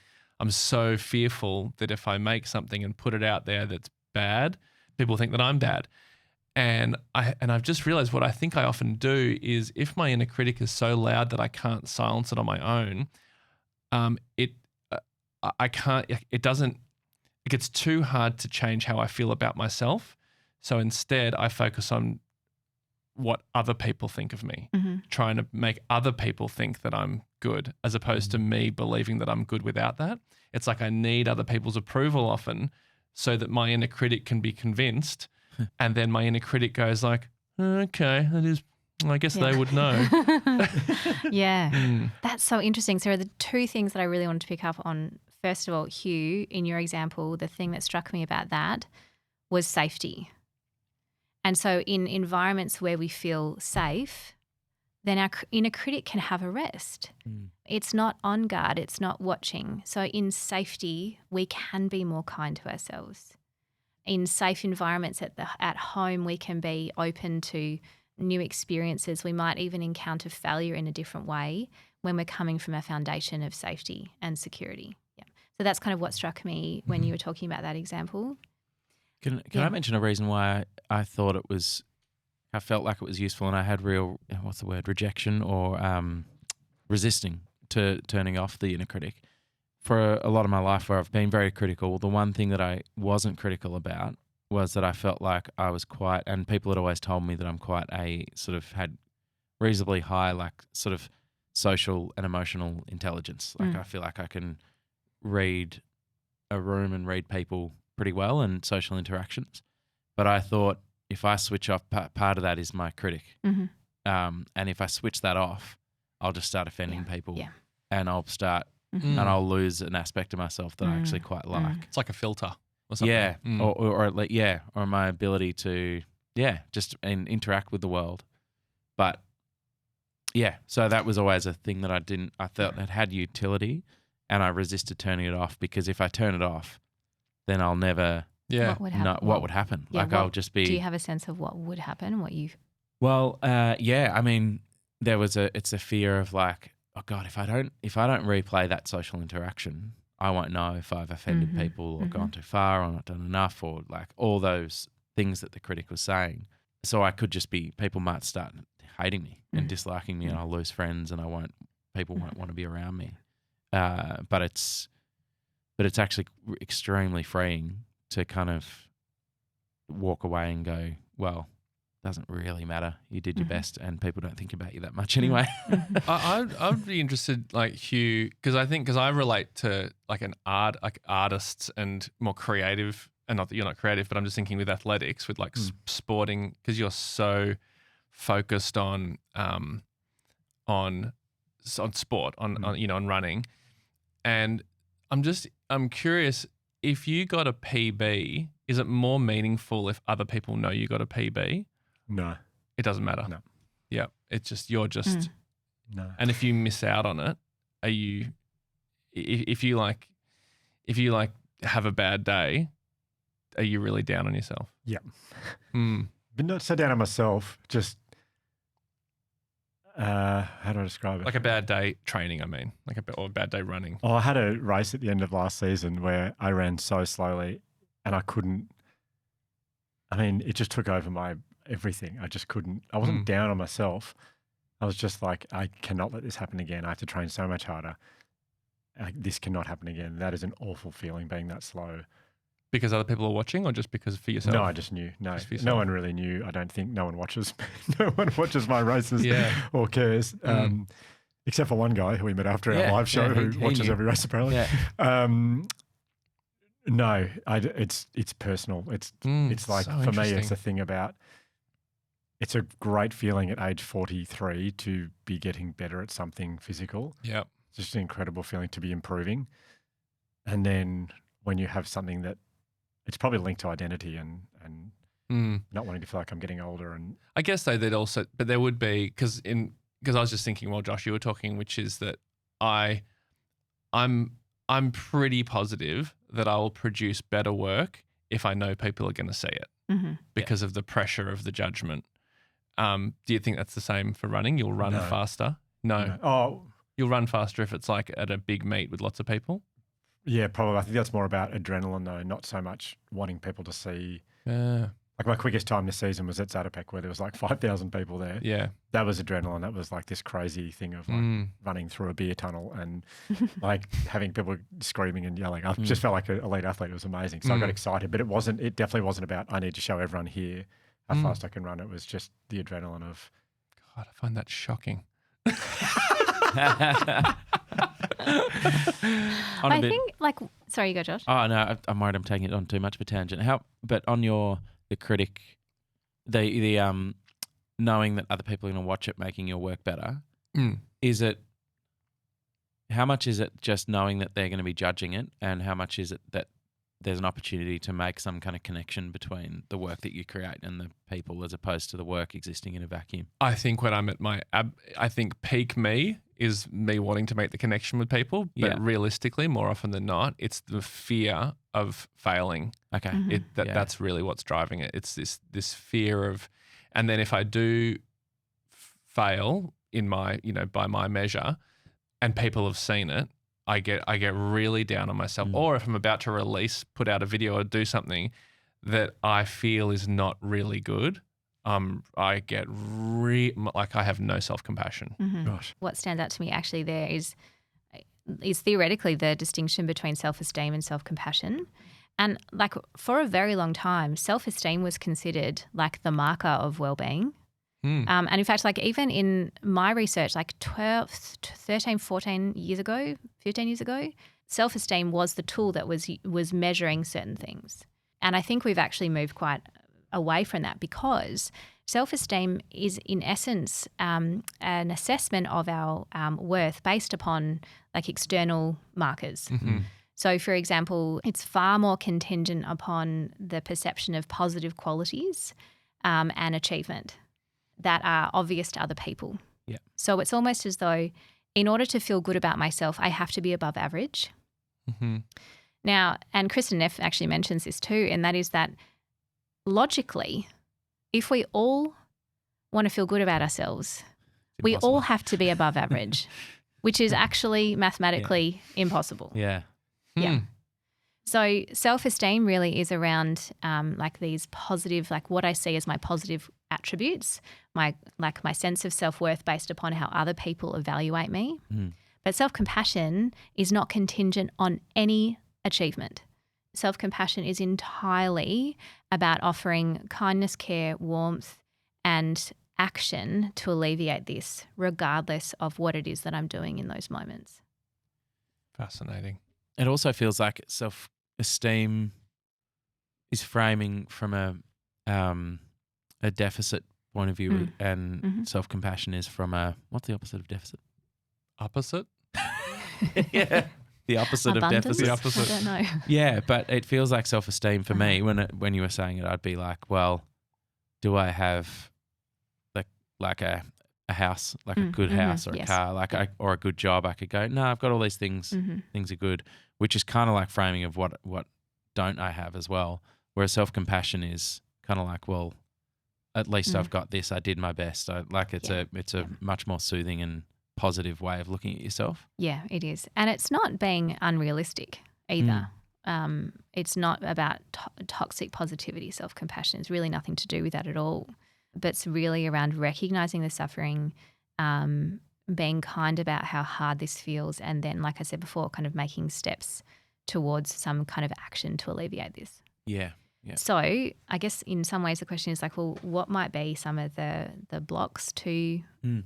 [SPEAKER 3] so fearful that if I make something and put it out there that's bad, people think that I'm bad. And I've just realized what I think I often do is, if my inner critic is so loud that I can't silence it on my own, it gets too hard to change how I feel about myself. So instead I focus on what other people think of me, trying to make other people think that I'm good, as opposed to me believing that I'm good without that. It's like I need other people's approval often so that my inner critic can be convinced. And then my inner critic goes like, okay, I guess they would know.
[SPEAKER 1] That's so interesting. So the two things that I really wanted to pick up on, first of all, Hugh, in your example, the thing that struck me about that was safety. And so in environments where we feel safe, then our inner critic can have a rest. It's not on guard, it's not watching. So in safety, we can be more kind to ourselves. In safe environments at home, we can be open to new experiences. We might even encounter failure in a different way when we're coming from a foundation of safety and security. So that's kind of what struck me when you were talking about that example.
[SPEAKER 5] Can I mention a reason why I thought I felt like it was useful, and I had real, rejection or resisting to turning off the inner critic. For a lot of my life where I've been very critical, the one thing that I wasn't critical about was that I felt like I was quite, and people had always told me that I'm quite had reasonably high, sort of social and emotional intelligence. I feel like I can read a room and read people pretty well, and social interactions. But I thought, if I switch off, part of that is my critic. And if I switch that off, I'll just start offending people, and I'll start, and I'll lose an aspect of myself that I actually quite like.
[SPEAKER 3] It's like a filter or something.
[SPEAKER 5] Yeah, or my ability to, just interact with the world. But so that was always a thing that I felt it had utility, and I resisted turning it off, because if I turn it off, then I'll never
[SPEAKER 3] Yeah.
[SPEAKER 1] What would happen?
[SPEAKER 5] No, what would happen?
[SPEAKER 1] Yeah,
[SPEAKER 5] Like I'll just be.
[SPEAKER 1] Do you have a sense of what would happen?
[SPEAKER 5] Well, yeah. I mean, it's a fear of like, oh God, if I don't replay that social interaction, I won't know if I've offended people or gone too far or not done enough, or like all those things that the critic was saying. So I could just be, people might start hating me and disliking me, and I'll lose friends, and people won't want to be around me. But it's actually extremely freeing to kind of walk away and go, well, doesn't really matter. You did your best, and people don't think about you that much anyway.
[SPEAKER 3] I'd be interested, like Hugh, because I relate to like artists and more creative, and not that you're not creative, but I'm just thinking with athletics, with like sporting, because you're so focused on sport, on running, and I'm curious, if you got a PB, is it more meaningful if other people know you got a PB?
[SPEAKER 4] No.
[SPEAKER 3] It doesn't matter.
[SPEAKER 4] No.
[SPEAKER 3] Yeah. It's just, you're just,
[SPEAKER 4] No.
[SPEAKER 3] and if you miss out on it, if you have a bad day, are you really down on yourself?
[SPEAKER 4] Yeah. But not so down on myself, just, how do I describe it?
[SPEAKER 3] Like a bad day training, I mean, or a bad day running.
[SPEAKER 4] Oh, I had a race at the end of last season where I ran so slowly and it just took over my everything. I wasn't down on myself. I was just like, I cannot let this happen again. I have to train so much harder. This cannot happen again. That is an awful feeling, being that slow.
[SPEAKER 3] Because other people are watching, or just because for yourself?
[SPEAKER 4] No, I just knew. No one really knew. I don't think no one watches. No one watches my races or cares. Except for one guy who we met after our live show who watches every race apparently. Yeah. No, it's personal. It's like,
[SPEAKER 3] so
[SPEAKER 4] for me, it's a thing about, it's a great feeling at age 43 to be getting better at something physical.
[SPEAKER 3] Yeah.
[SPEAKER 4] It's just an incredible feeling to be improving. And then when you have something that, it's probably linked to identity and not wanting to feel like I'm getting older. And
[SPEAKER 3] I guess though that also, but there would be, because I was just thinking while Josh, you were talking, which is that I'm pretty positive that I will produce better work if I know people are going to see it because of the pressure of the judgment. Do you think that's the same for running? You'll run faster? No.
[SPEAKER 4] Oh,
[SPEAKER 3] you'll run faster if it's like at a big meet with lots of people?
[SPEAKER 4] Yeah, probably. I think that's more about adrenaline though, not so much wanting people to see. Like my quickest time this season was at Zatopek where there was like 5,000 people there. Yeah. That was adrenaline. That was like this crazy thing of like running through a beer tunnel and like having people screaming and yelling. I just felt like an elite athlete. It was amazing. So I got excited, but it definitely wasn't about, I need to show everyone here how fast I can run. It was just the adrenaline of.
[SPEAKER 3] God, I find that shocking.
[SPEAKER 1] I think like, sorry, you go, Josh.
[SPEAKER 5] Oh no, I'm worried I'm taking it on too much of a tangent. But on the critic, the knowing that other people are going to watch it, making your work better, how much is it just knowing that they're going to be judging it, and how much is it that there's an opportunity to make some kind of connection between the work that you create and the people, as opposed to the work existing in a vacuum?
[SPEAKER 3] I think when I'm at my I think peak me is me wanting to make the connection with people, but realistically, more often than not, it's the fear of failing.
[SPEAKER 5] Okay.
[SPEAKER 3] That's really what's driving it. It's this fear of, and then if I do fail in my, by my measure, and people have seen it, I get really down on myself. Or if I'm about to put out a video or do something that I feel is not really good, I get like I have no self-compassion.
[SPEAKER 4] Gosh.
[SPEAKER 1] What stands out to me actually there is theoretically the distinction between self-esteem and self-compassion. And like for a very long time, self-esteem was considered like the marker of well-being. And in fact, like even in my research, like 15 years ago, self-esteem was the tool that was measuring certain things. And I think we've actually moved quite away from that, because self-esteem is in essence an assessment of our worth based upon like external markers. So for example, it's far more contingent upon the perception of positive qualities and achievement that are obvious to other people.
[SPEAKER 5] Yeah.
[SPEAKER 1] So it's almost as though in order to feel good about myself, I have to be above average. Now, and Kristen Neff actually mentions this too, and that is that logically, if we all want to feel good about ourselves, we all have to be above average, which is actually mathematically impossible.
[SPEAKER 5] Yeah.
[SPEAKER 1] Yeah. So self-esteem really is around like these positive, like what I see as my positive attributes, my sense of self-worth based upon how other people evaluate me. But self-compassion is not contingent on any achievement. Self-compassion is entirely about offering kindness, care, warmth, and action to alleviate this, regardless of what it is that I'm doing in those moments.
[SPEAKER 3] Fascinating.
[SPEAKER 5] It also feels like self-esteem is framing from a deficit point of view, and self-compassion is from what's the opposite of deficit?
[SPEAKER 3] Opposite?
[SPEAKER 5] Yeah. The opposite
[SPEAKER 1] Abundance?
[SPEAKER 5] of deficit.
[SPEAKER 3] The opposite.
[SPEAKER 1] I don't know.
[SPEAKER 5] Yeah, but it feels like self-esteem for me when you were saying it, I'd be like, well, do I have like a house, like a good house or a car, or a good job? I could go, no, I've got all these things. Things are good, which is kind of like framing of what don't I have as well. Whereas self-compassion is kind of like, well, at least I've got this. I did my best. It's a much more soothing and positive way of looking at yourself.
[SPEAKER 1] Yeah, it is. And it's not being unrealistic either. It's not about toxic positivity. Self-compassion is really nothing to do with that at all. But it's really around recognizing the suffering, being kind about how hard this feels, and then, like I said before, kind of making steps towards some kind of action to alleviate this.
[SPEAKER 5] Yeah. Yeah.
[SPEAKER 1] So I guess in some ways the question is like, well, what might be some of the blocks to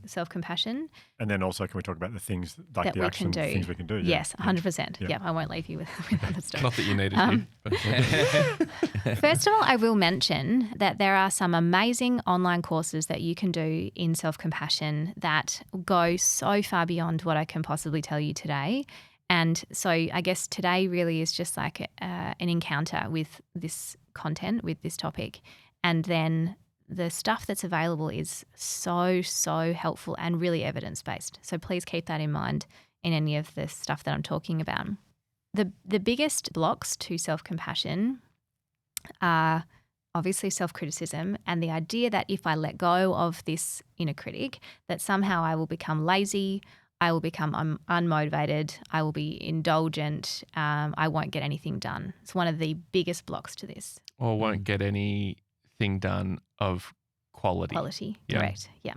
[SPEAKER 1] self-compassion?
[SPEAKER 4] And then also, can we talk about the things, like
[SPEAKER 1] that
[SPEAKER 4] the
[SPEAKER 1] we
[SPEAKER 4] action
[SPEAKER 1] can do.
[SPEAKER 4] things we can do?
[SPEAKER 1] Yes, 100%. Yeah, I won't leave you with other stuff.
[SPEAKER 3] Not that you needed to. But
[SPEAKER 1] First of all, I will mention that there are some amazing online courses that you can do in self-compassion that go so far beyond what I can possibly tell you today. And so I guess today really is just like an encounter with this content, with this topic. And then the stuff that's available is so, so helpful and really evidence-based. So please keep that in mind in any of the stuff that I'm talking about. The biggest blocks to self-compassion are obviously self-criticism and the idea that if I let go of this inner critic, that somehow I will become lazy, I will become unmotivated, I will be indulgent, I won't get anything done. It's one of the biggest blocks to this.
[SPEAKER 3] or won't get anything done of quality.
[SPEAKER 1] Quality,
[SPEAKER 3] Yeah.
[SPEAKER 1] correct, yeah.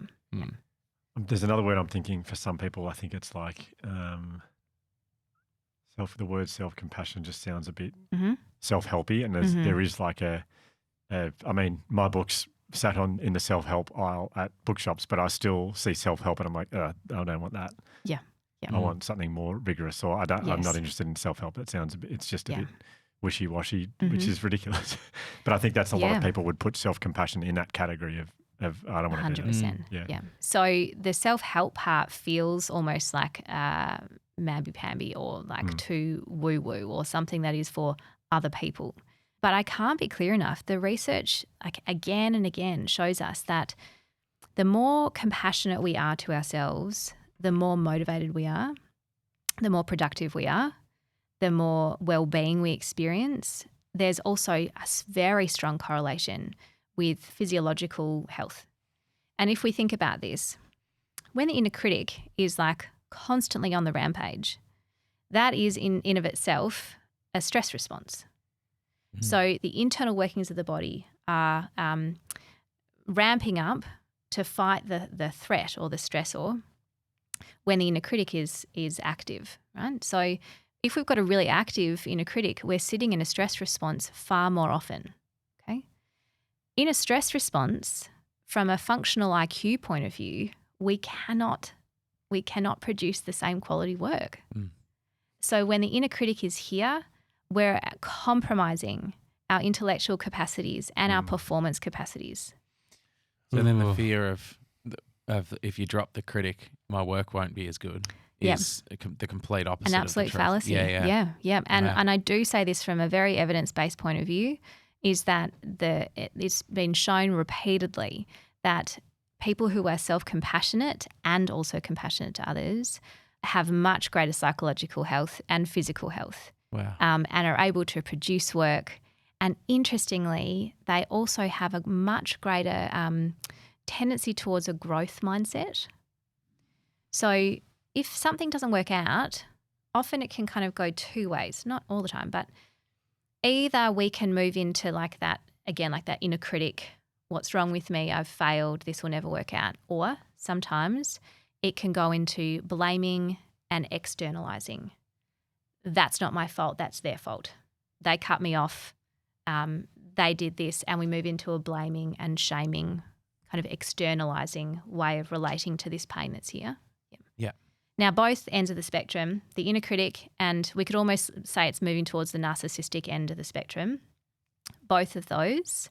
[SPEAKER 4] There's another word I'm thinking for some people. I think it's like the word self-compassion just sounds a bit self-helpy, and there is like I mean, my book's sat in the self-help aisle at bookshops, but I still see self-help and I'm like, I don't want that.
[SPEAKER 1] Yeah.
[SPEAKER 4] I want something more rigorous, or I'm
[SPEAKER 1] Yes.
[SPEAKER 4] not interested in self-help. That sounds it's just a bit wishy-washy, which is ridiculous. But I think that's a lot of people would put self-compassion in that category of I don't want to do that.
[SPEAKER 1] 100%. Yeah. So the self-help part feels almost like mamby-pamby or like too woo-woo or something that is for other people. But I can't be clear enough. The research, like again and again, shows us that the more compassionate we are to ourselves, the more motivated we are, the more productive we are, the more well-being we experience. There's also a very strong correlation with physiological health. And if we think about this, when the inner critic is like constantly on the rampage, that is in of itself a stress response. So the internal workings of the body are ramping up to fight the threat or the stressor when the inner critic is active, right? So if we've got a really active inner critic, we're sitting in a stress response far more often, okay? In a stress response, from a functional IQ point of view, we cannot produce the same quality work. So when the inner critic is here, we're compromising our intellectual capacities and our performance capacities.
[SPEAKER 5] So then the fear of if you drop the critic, my work won't be as good is the complete opposite.
[SPEAKER 1] An absolute
[SPEAKER 5] of the truth.
[SPEAKER 1] fallacy. Yeah. And I do say this from a very evidence-based point of view, is that it's been shown repeatedly that people who are self-compassionate and also compassionate to others have much greater psychological health and physical health.
[SPEAKER 5] Wow.
[SPEAKER 1] and are able to produce work. And interestingly, they also have a much greater tendency towards a growth mindset. So if something doesn't work out, often it can kind of go two ways, not all the time, but either we can move into like that, again, like that inner critic, what's wrong with me? I've failed. This will never work out. Or sometimes it can go into blaming and externalizing. That's not my fault. That's their fault. They cut me off. They did this, and we move into a blaming and shaming, kind of externalizing way of relating to this pain that's here.
[SPEAKER 5] Yeah.
[SPEAKER 1] Now, both ends of the spectrum, the inner critic, and we could almost say it's moving towards the narcissistic end of the spectrum, both of those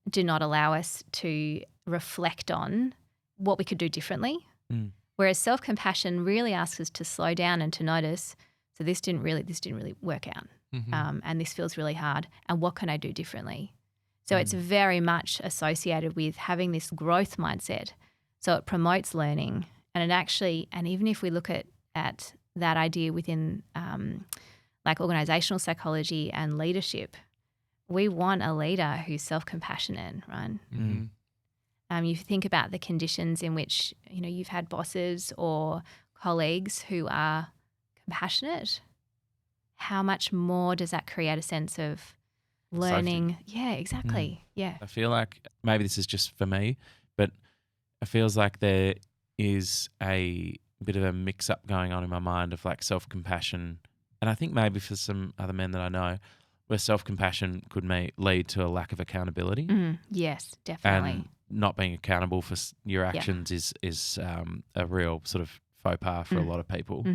[SPEAKER 1] do not allow us to reflect on what we could do differently. Whereas self-compassion really asks us to slow down and to notice, so this didn't really work out. And this feels really hard. And what can I do differently? So it's very much associated with having this growth mindset. So it promotes learning. And it actually, and even if we look at that idea within like organizational psychology and leadership, we want a leader who's self-compassionate, right? You think about the conditions in which, you know, you've had bosses or colleagues who are compassionate. How much more does that create a sense of learning?
[SPEAKER 5] Safety.
[SPEAKER 1] Yeah, exactly. Yeah.
[SPEAKER 5] I feel like maybe this is just for me, but it feels like there is a bit of a mix-up going on in my mind of like self-compassion. And I think maybe for some other men that I know, where self-compassion could lead to a lack of accountability.
[SPEAKER 1] Yes, definitely.
[SPEAKER 5] And not being accountable for your actions is a real sort of faux pas for a lot of people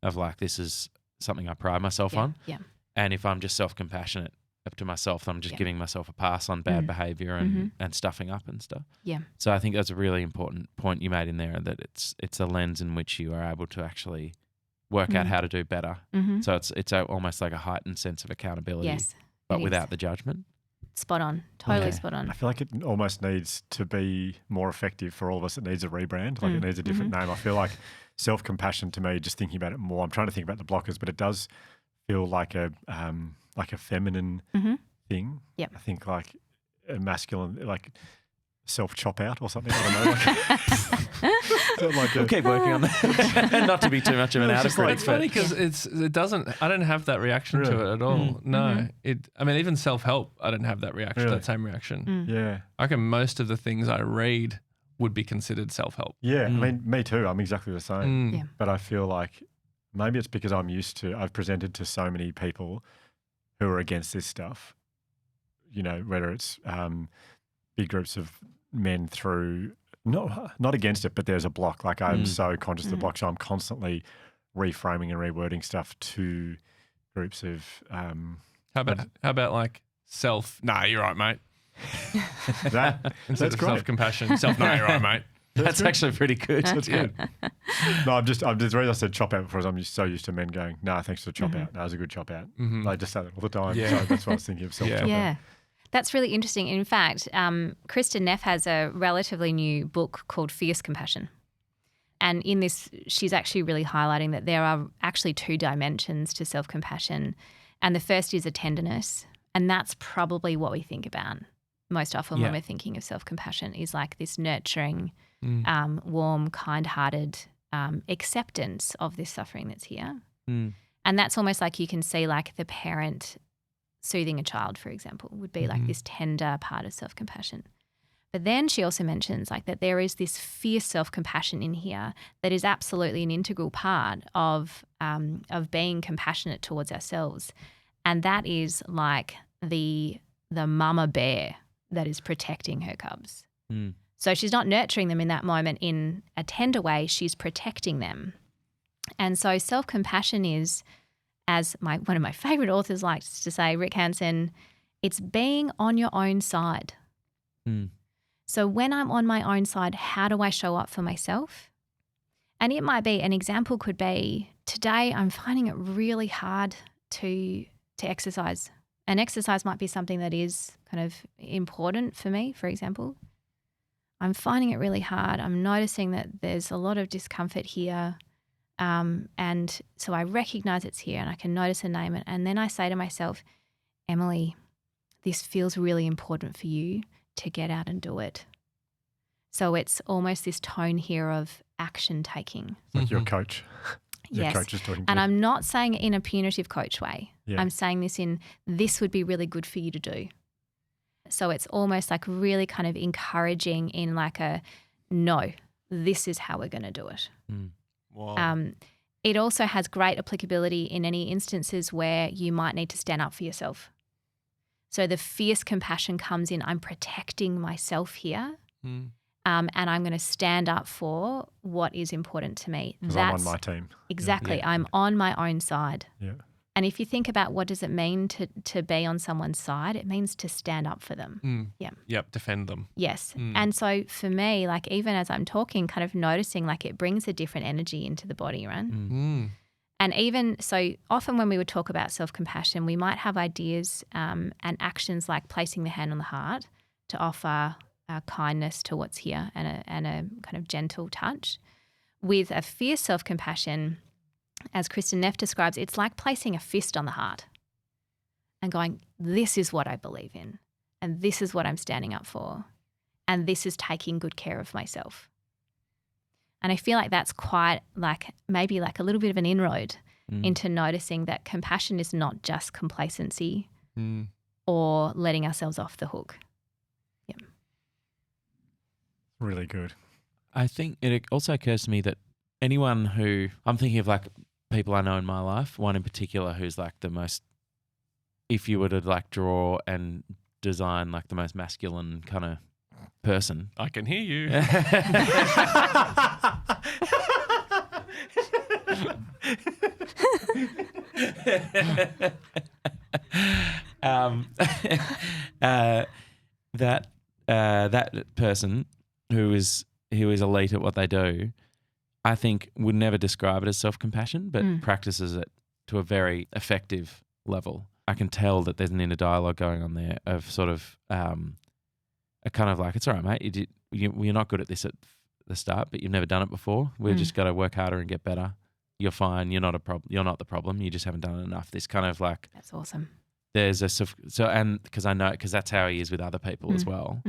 [SPEAKER 5] of like, this is something I pride myself on.
[SPEAKER 1] Yeah.
[SPEAKER 5] And if I'm just self-compassionate up to myself, I'm just giving myself a pass on bad behavior and stuffing up and stuff.
[SPEAKER 1] Yeah.
[SPEAKER 5] So I think that's a really important point you made in there, that it's a lens in which you are able to actually work out how to do better. So it's almost like a heightened sense of accountability,
[SPEAKER 1] Yes,
[SPEAKER 5] but
[SPEAKER 1] it
[SPEAKER 5] without
[SPEAKER 1] is.
[SPEAKER 5] the judgment.
[SPEAKER 1] Spot on. Totally
[SPEAKER 5] Yeah.
[SPEAKER 1] spot on.
[SPEAKER 4] I feel like it almost needs to be more effective for all of us. It needs a rebrand. Like it needs a different name. I feel like self-compassion to me, just thinking about it more, I'm trying to think about the blockers, but it does feel like a feminine thing.
[SPEAKER 1] Yep.
[SPEAKER 4] I think like a masculine, like self-chop out or something. I don't know.
[SPEAKER 5] We'll keep working on that. Not to be too much of an outer critic.
[SPEAKER 3] It's funny because I don't have that reaction to it at all. No. I mean, even self-help, I don't have that reaction,
[SPEAKER 4] Really?
[SPEAKER 3] that same reaction.
[SPEAKER 4] Yeah.
[SPEAKER 3] I reckon most of the things I read would be considered self-help.
[SPEAKER 4] Yeah. I mean, me too. I'm exactly the same.
[SPEAKER 1] Yeah.
[SPEAKER 4] But I feel like maybe it's because I've presented to so many people who are against this stuff, you know, whether it's big groups of men through, not against it, but there's a block. Like I'm so conscious of the block, so I'm constantly reframing and rewording stuff to groups of.
[SPEAKER 3] How about like self? Nah, you're right, mate.
[SPEAKER 4] That
[SPEAKER 3] Instead
[SPEAKER 4] that's
[SPEAKER 3] of
[SPEAKER 4] great.
[SPEAKER 3] self-compassion, nah, you're right, mate.
[SPEAKER 5] That's actually pretty good.
[SPEAKER 4] That's good. No, the reason I said chop out before is I'm so used to men going, nah, thanks for the chop out. That was a good chop out. I just say that all the time.
[SPEAKER 3] Yeah.
[SPEAKER 4] So that's what I was thinking of self chop out.
[SPEAKER 1] Yeah. That's really interesting. In fact, Kristen Neff has a relatively new book called Fierce Compassion. And in this, she's actually really highlighting that there are actually two dimensions to self-compassion. And the first is a tenderness. And that's probably what we think about most often when we're thinking of self-compassion, is like this nurturing, warm, kind-hearted acceptance of this suffering that's here. And that's almost like you can see like the parent soothing a child, for example, would be like this tender part of self-compassion. But then she also mentions like that there is this fierce self-compassion in here that is absolutely an integral part of being compassionate towards ourselves. And that is like the mama bear that is protecting her cubs. So she's not nurturing them in that moment in a tender way, she's protecting them. And so self-compassion is, as one of my favorite authors likes to say, Rick Hansen, it's being on your own side. So when I'm on my own side, how do I show up for myself? And it might be, an example could be, today I'm finding it really hard to exercise. And exercise might be something that is kind of important for me, for example. I'm finding it really hard. I'm noticing that there's a lot of discomfort here. And so I recognize it's here and I can notice and name it. And then I say to myself, Emily, this feels really important for you to get out and do it. So it's almost this tone here of action taking.
[SPEAKER 4] Like your coach. Your
[SPEAKER 1] Yes.
[SPEAKER 4] coach is talking to
[SPEAKER 1] And
[SPEAKER 4] you.
[SPEAKER 1] I'm not saying it in a punitive coach way.
[SPEAKER 4] Yeah.
[SPEAKER 1] I'm saying this in this would be really good for you to do. So it's almost like really kind of encouraging in like a no, this is how we're going to do it.
[SPEAKER 3] Wow.
[SPEAKER 1] It also has great applicability in any instances where you might need to stand up for yourself. So the fierce compassion comes in, I'm protecting myself here. And I'm going to stand up for what is important to me.
[SPEAKER 4] Because I'm on my team.
[SPEAKER 1] Exactly.
[SPEAKER 5] Yeah.
[SPEAKER 1] I'm on my own side.
[SPEAKER 4] Yeah.
[SPEAKER 1] And if you think about what does it mean to be on someone's side, it means to stand up for them. Yeah.
[SPEAKER 3] Yep, defend them.
[SPEAKER 1] Yes. And so for me, like even as I'm talking, kind of noticing like it brings a different energy into the body, right? And even so often when we would talk about self-compassion, we might have ideas and actions like placing the hand on the heart to offer kindness to what's here and a kind of gentle touch. With a fierce self-compassion, as Kristen Neff describes, it's like placing a fist on the heart and going, this is what I believe in and this is what I'm standing up for and this is taking good care of myself. And I feel like that's quite like maybe like a little bit of an inroad into noticing that compassion is not just complacency or letting ourselves off the hook.
[SPEAKER 4] Really good.
[SPEAKER 5] I think it also occurs to me that anyone who I'm thinking of like people I know in my life, one in particular who's like the most, if you were to like draw and design like the most masculine kind of person.
[SPEAKER 3] I can hear you.
[SPEAKER 5] That person who is elite at what they do, I think would never describe it as self-compassion, but practices it to a very effective level. I can tell that there's an inner dialogue going on there of sort of a kind of like, it's all right, mate. You're not good at this at the start, but you've never done it before. We've just got to work harder and get better. You're fine. You're not a problem. You're not the problem. You just haven't done it enough. This kind of like,
[SPEAKER 1] That's awesome.
[SPEAKER 5] there's a and because I know because that's how he is with other people as well.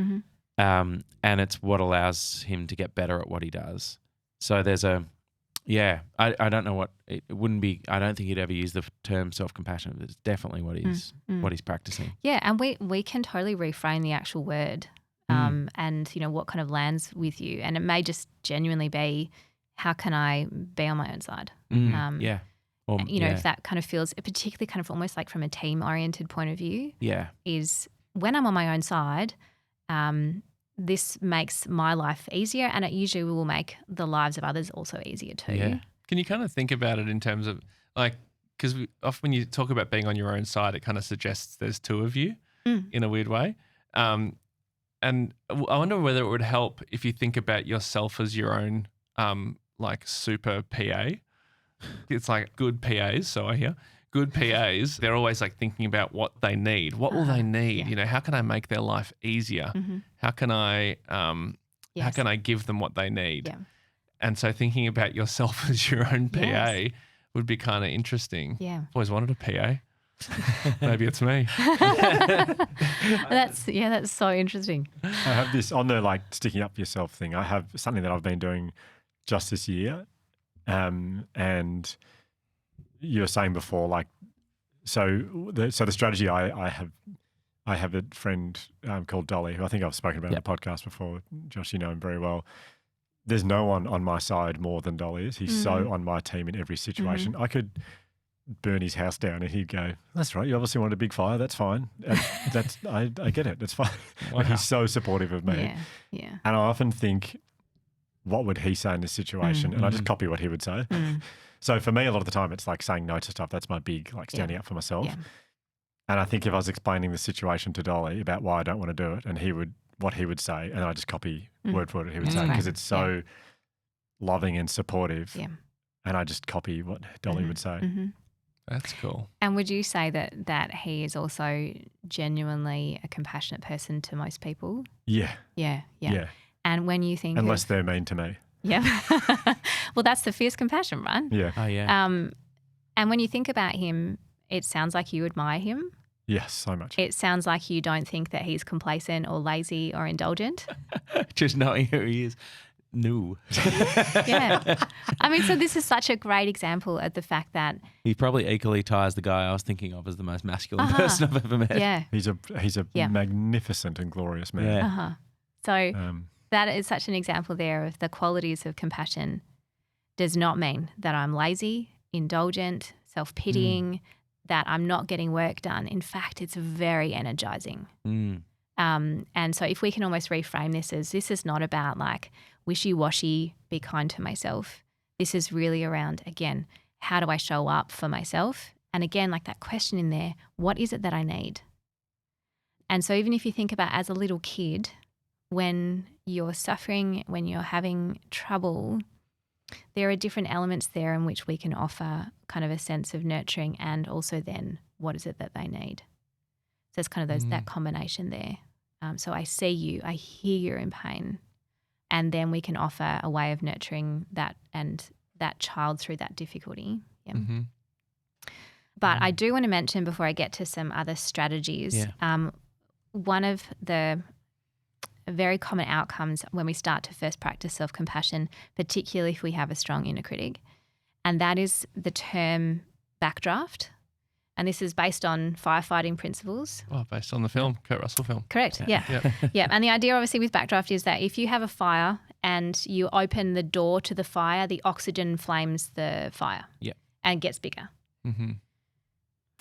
[SPEAKER 5] And it's what allows him to get better at what he does. So there's I don't know what it wouldn't be. I don't think he'd ever use the term self-compassion. But it's definitely what he's practicing.
[SPEAKER 1] Yeah, and we can totally reframe the actual word, and you know what kind of lands with you, and it may just genuinely be, how can I be on my own side?
[SPEAKER 5] Yeah. Or,
[SPEAKER 1] you know, if that kind of feels, particularly kind of almost like from a team-oriented point of view, is when I'm on my own side, this makes my life easier, and it usually will make the lives of others also easier too.
[SPEAKER 5] Yeah.
[SPEAKER 3] Can you kind of think about it in terms of like, because often when you talk about being on your own side, it kind of suggests there's two of you in a weird way. And I wonder whether it would help if you think about yourself as your own like super PA. It's like good PAs, so I hear. Good PAs, they're always like thinking about what they need. What will they need? You know, how can I make their life easier? How can I give them what they need?
[SPEAKER 1] Yeah.
[SPEAKER 3] And so thinking about yourself as your own PA would be kind of interesting.
[SPEAKER 1] Yeah.
[SPEAKER 3] I've always wanted a PA. Maybe it's me.
[SPEAKER 1] That's so interesting.
[SPEAKER 4] I have this on the like sticking up for yourself thing. I have something that I've been doing just this year. And you were saying before, like, so the strategy I have a friend called Dolly, who I think I've spoken about on the podcast before. Josh, you know him very well. There's no one on my side more than Dolly is. He's so on my team in every situation. I could burn his house down and he'd go, that's right, you obviously wanted a big fire, that's fine. I get it, that's fine. Wow. He's so supportive of me.
[SPEAKER 1] Yeah.
[SPEAKER 4] And I often think, what would he say in this situation? And I just copy what he would say. So for me, a lot of the time, it's like saying no to stuff. That's my big, like standing up for myself.
[SPEAKER 1] Yeah.
[SPEAKER 4] And I think if I was explaining the situation to Dolly about why I don't want to do it, and what he would say, and I just copy word for word what he would say, because it's so loving and supportive.
[SPEAKER 1] Yeah.
[SPEAKER 4] And I just copy what Dolly would say.
[SPEAKER 3] That's cool.
[SPEAKER 1] And would you say that he is also genuinely a compassionate person to most people?
[SPEAKER 4] Yeah.
[SPEAKER 1] Yeah. And when you think
[SPEAKER 4] unless they're mean to me.
[SPEAKER 1] Yeah. Well, that's the fierce compassion, right?
[SPEAKER 4] Yeah.
[SPEAKER 5] Oh, yeah.
[SPEAKER 1] And when you think about him, it sounds like you admire him.
[SPEAKER 4] Yes, so much.
[SPEAKER 1] It sounds like you don't think that he's complacent or lazy or indulgent.
[SPEAKER 5] Just knowing who he is. No.
[SPEAKER 1] Yeah. I mean, so this is such a great example of the fact that,
[SPEAKER 5] He probably equally ties the guy I was thinking of as the most masculine person I've ever met.
[SPEAKER 1] yeah.
[SPEAKER 4] He's a
[SPEAKER 1] Yeah.
[SPEAKER 4] magnificent and glorious man.
[SPEAKER 5] Yeah.
[SPEAKER 1] So
[SPEAKER 4] Um,
[SPEAKER 1] that is such an example there of the qualities of compassion does not mean that I'm lazy, indulgent, self-pitying, that I'm not getting work done. In fact, it's very energizing.
[SPEAKER 5] Mm.
[SPEAKER 1] And so if we can almost reframe this as this is not about like wishy-washy, be kind to myself. This is really around, again, how do I show up for myself? And again, like that question in there, what is it that I need? And so even if you think about as a little kid, when you're suffering, when you're having trouble, there are different elements there in which we can offer kind of a sense of nurturing and also then what is it that they need? So it's kind of that combination there. So I see you, I hear you're in pain, and then we can offer a way of nurturing that and that child through that difficulty. Yeah.
[SPEAKER 3] Mm-hmm.
[SPEAKER 1] But I do want to mention before I get to some other strategies, one of the very common outcomes when we start to first practice self-compassion, particularly if we have a strong inner critic, and that is the term backdraft. And this is based on firefighting principles.
[SPEAKER 3] Oh, based on the film, Kurt Russell film.
[SPEAKER 1] Correct, yeah. Yeah. And the idea obviously with backdraft is that if you have a fire and you open the door to the fire, the oxygen flames the fire and gets bigger.
[SPEAKER 3] Mm-hmm.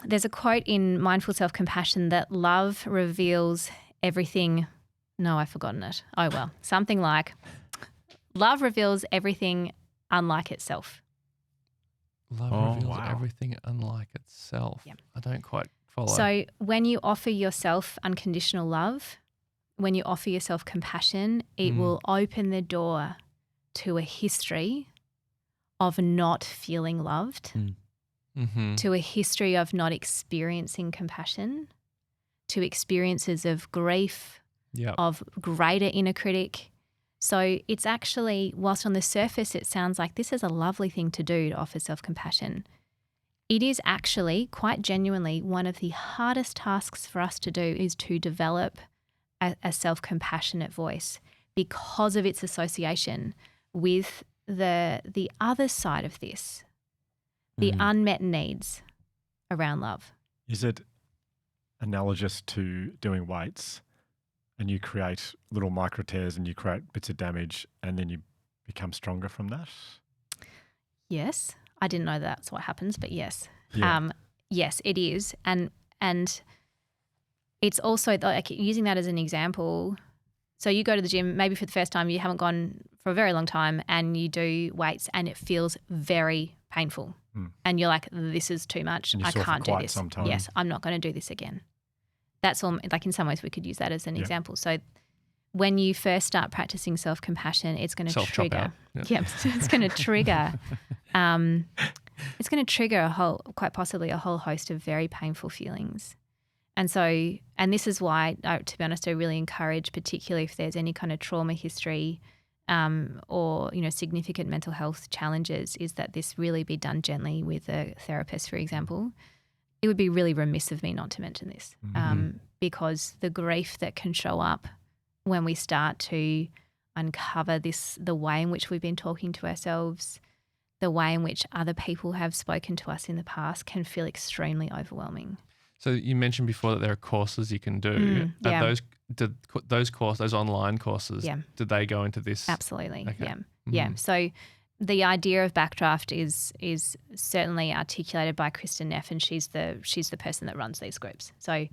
[SPEAKER 1] There's a quote in Mindful Self-Compassion that love reveals everything. No, I've forgotten it. Oh, well, something like love reveals everything unlike itself.
[SPEAKER 3] Love reveals everything unlike itself.
[SPEAKER 1] Yep.
[SPEAKER 3] I don't quite follow.
[SPEAKER 1] So when you offer yourself unconditional love, when you offer yourself compassion, it will open the door to a history of not feeling loved, to a history of not experiencing compassion, to experiences of grief, of greater inner critic. So it's actually, whilst on the surface it sounds like this is a lovely thing to do to offer self-compassion, it is actually quite genuinely one of the hardest tasks for us to do is to develop a self-compassionate voice because of its association with the other side of this, the unmet needs around love.
[SPEAKER 4] Is it analogous to doing weights? And you create little micro tears and you create bits of damage and then you become stronger from that?
[SPEAKER 1] Yes. I didn't know that's what happens, but yes.
[SPEAKER 4] Yeah.
[SPEAKER 1] Yes, it is. And it's also like using that as an example. So you go to the gym, maybe for the first time, you haven't gone for a very long time and you do weights and it feels very painful. And you're like, this is too much. I can't do this.
[SPEAKER 4] Sometimes.
[SPEAKER 1] Yes, I'm not going to do this again. That's all, like in some ways we could use that as an example. So when you first start practicing self-compassion, it's going to trigger. It's going to trigger. It's going to trigger quite possibly a whole host of very painful feelings. And so, and this is why, to be honest, I really encourage, particularly if there's any kind of trauma history or, significant mental health challenges, is that this really be done gently with a therapist, for example. It would be really remiss of me not to mention this because the grief that can show up when we start to uncover the way in which we've been talking to ourselves, the way in which other people have spoken to us in the past can feel extremely overwhelming.
[SPEAKER 3] So you mentioned before that there are courses you can do. Those online courses, did they go into this?
[SPEAKER 1] Absolutely,
[SPEAKER 3] Okay.
[SPEAKER 1] Yeah. So the idea of backdraft is certainly articulated by Kristen Neff, and she's the person that runs these groups. So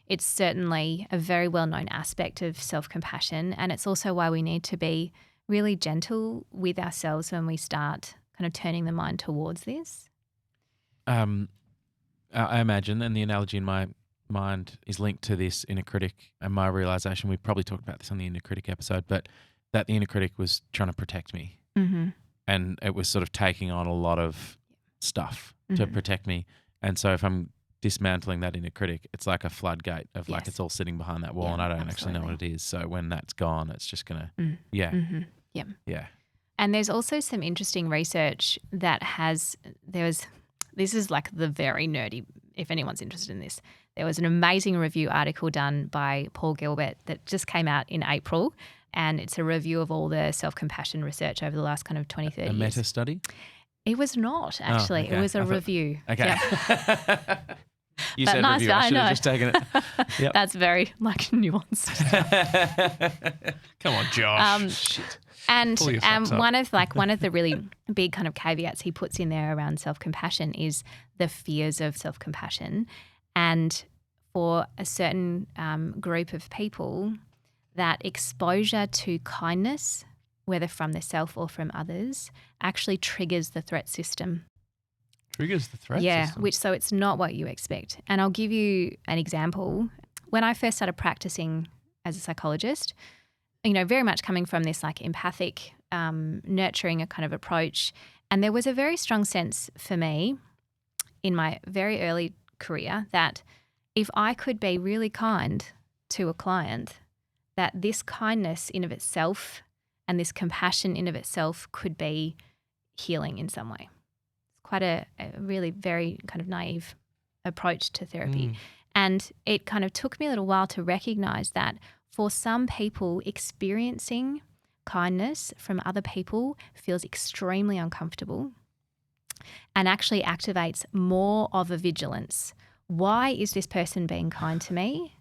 [SPEAKER 1] it's certainly a very well-known aspect of self-compassion, and it's also why we need to be really gentle with ourselves when we start kind of turning the mind towards this.
[SPEAKER 5] I imagine, and the analogy in my mind is linked to this inner critic and my realization, we probably talked about this on the inner critic episode, but that the inner critic was trying to protect me. And it was sort of taking on a lot of stuff to protect me. And so if I'm dismantling that inner critic, it's like a floodgate of like it's all sitting behind that wall and I don't actually know what it is. So when that's gone, it's just going to,
[SPEAKER 1] And there's also some interesting research that this is like the very nerdy, if anyone's interested in this. There was an amazing review article done by Paul Gilbert that just came out in April, and it's a review of all the self-compassion research over the last kind of 20, 30
[SPEAKER 5] A
[SPEAKER 1] years.
[SPEAKER 5] meta study?
[SPEAKER 1] It was not, actually.
[SPEAKER 5] okay.
[SPEAKER 1] It was a review.
[SPEAKER 5] Okay.
[SPEAKER 1] Yeah.
[SPEAKER 5] You
[SPEAKER 1] But
[SPEAKER 5] said
[SPEAKER 1] nice,
[SPEAKER 5] review. I
[SPEAKER 1] I
[SPEAKER 5] should
[SPEAKER 1] know.
[SPEAKER 5] have just taken it. Yep.
[SPEAKER 1] That's very nuanced.
[SPEAKER 3] Come on, Josh. Shit.
[SPEAKER 1] And
[SPEAKER 3] Pull your socks up.
[SPEAKER 1] one of the really big kind of caveats he puts in there around self-compassion is the fears of self-compassion. And for a certain group of people, that exposure to kindness, whether from themselves or from others, actually triggers the threat system.
[SPEAKER 3] Triggers the threat system.
[SPEAKER 1] So it's not what you expect. And I'll give you an example. When I first started practicing as a psychologist, very much coming from this like empathic, nurturing a kind of approach, and there was a very strong sense for me in my very early career that if I could be really kind to a client, that this kindness in of itself and this compassion in of itself could be healing in some way. Quite a really very kind of naive approach to therapy. And it kind of took me a little while to recognize that for some people, experiencing kindness from other people feels extremely uncomfortable and actually activates more of a vigilance. Why is this person being kind to me?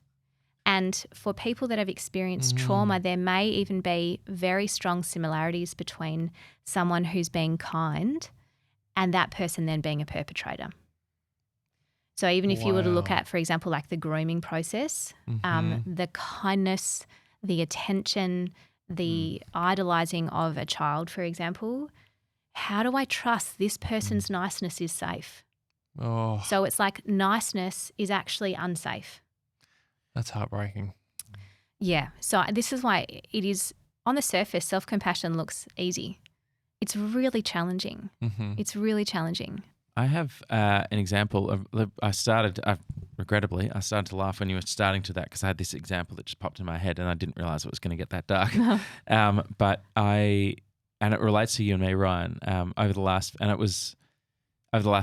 [SPEAKER 1] And for people that have experienced trauma, there may even be very strong similarities between someone who's being kind and that person then being a perpetrator. So even if you were to look at, for example, like the grooming process, the kindness, the attention, the idolizing of a child, for example, how do I trust this person's niceness is safe?
[SPEAKER 3] Oh,
[SPEAKER 1] So it's like niceness is actually unsafe.
[SPEAKER 3] that's heartbreaking.
[SPEAKER 1] Yeah. So this is why it is, on the surface, self-compassion looks easy. It's really challenging. It's really challenging.
[SPEAKER 5] I have an example of, regrettably, I started to laugh when you were starting to that because I had this example that just popped in my head and I didn't realize it was going to get that dark. And it relates to you and me, Ryan, over the last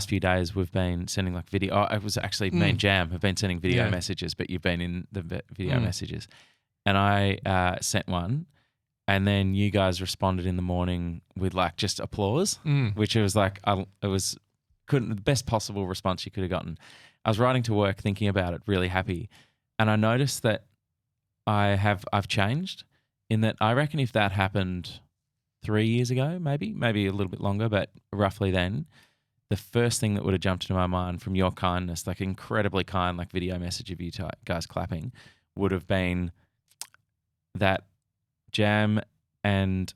[SPEAKER 5] few days we've been sending like video. Oh, it was actually me and Jam have been sending video messages, but you've been in the video messages. And I sent one. And then you guys responded in the morning with like just applause, which it was like, the best possible response you could have gotten. I was riding to work thinking about it, really happy. And I noticed that I've changed in that I reckon if that happened 3 years ago, maybe a little bit longer, but roughly then, the first thing that would have jumped into my mind from your kindness, like incredibly kind, like video message of you guys clapping, would have been that Jam and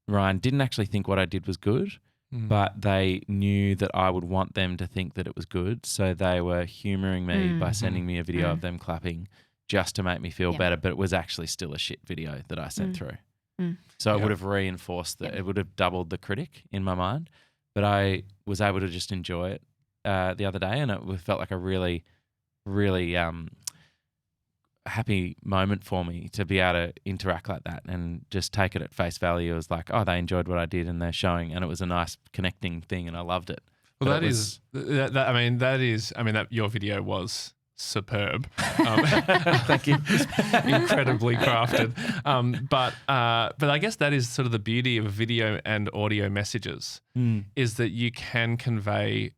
[SPEAKER 5] Ryan didn't actually think what I did was good, but they knew that I would want them to think that it was good. So they were humouring me by sending me a video of them clapping just to make me feel better. But it was actually still a shit video that I sent through. So it would have reinforced that. It would have doubled the critic in my mind. But I was able to just enjoy it the other day, and it felt like a really, really happy moment for me to be able to interact like that and just take it at face value. It was like, oh, they enjoyed what I did and they're showing, and it was a nice connecting thing and I loved it.
[SPEAKER 3] Well, that your video was superb.
[SPEAKER 5] Thank you.
[SPEAKER 3] Incredibly crafted. But I guess that is sort of the beauty of video and audio messages is that you can convey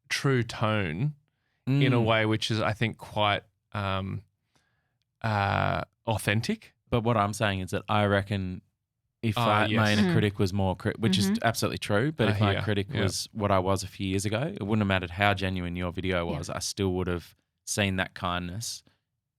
[SPEAKER 3] true tone in a way which is, I think, quite authentic.
[SPEAKER 5] But what I'm saying is that I reckon if my inner critic was more, which is absolutely true, but if my critic was what I was a few years ago, it wouldn't have mattered how genuine your video was. I still would have seen that kindness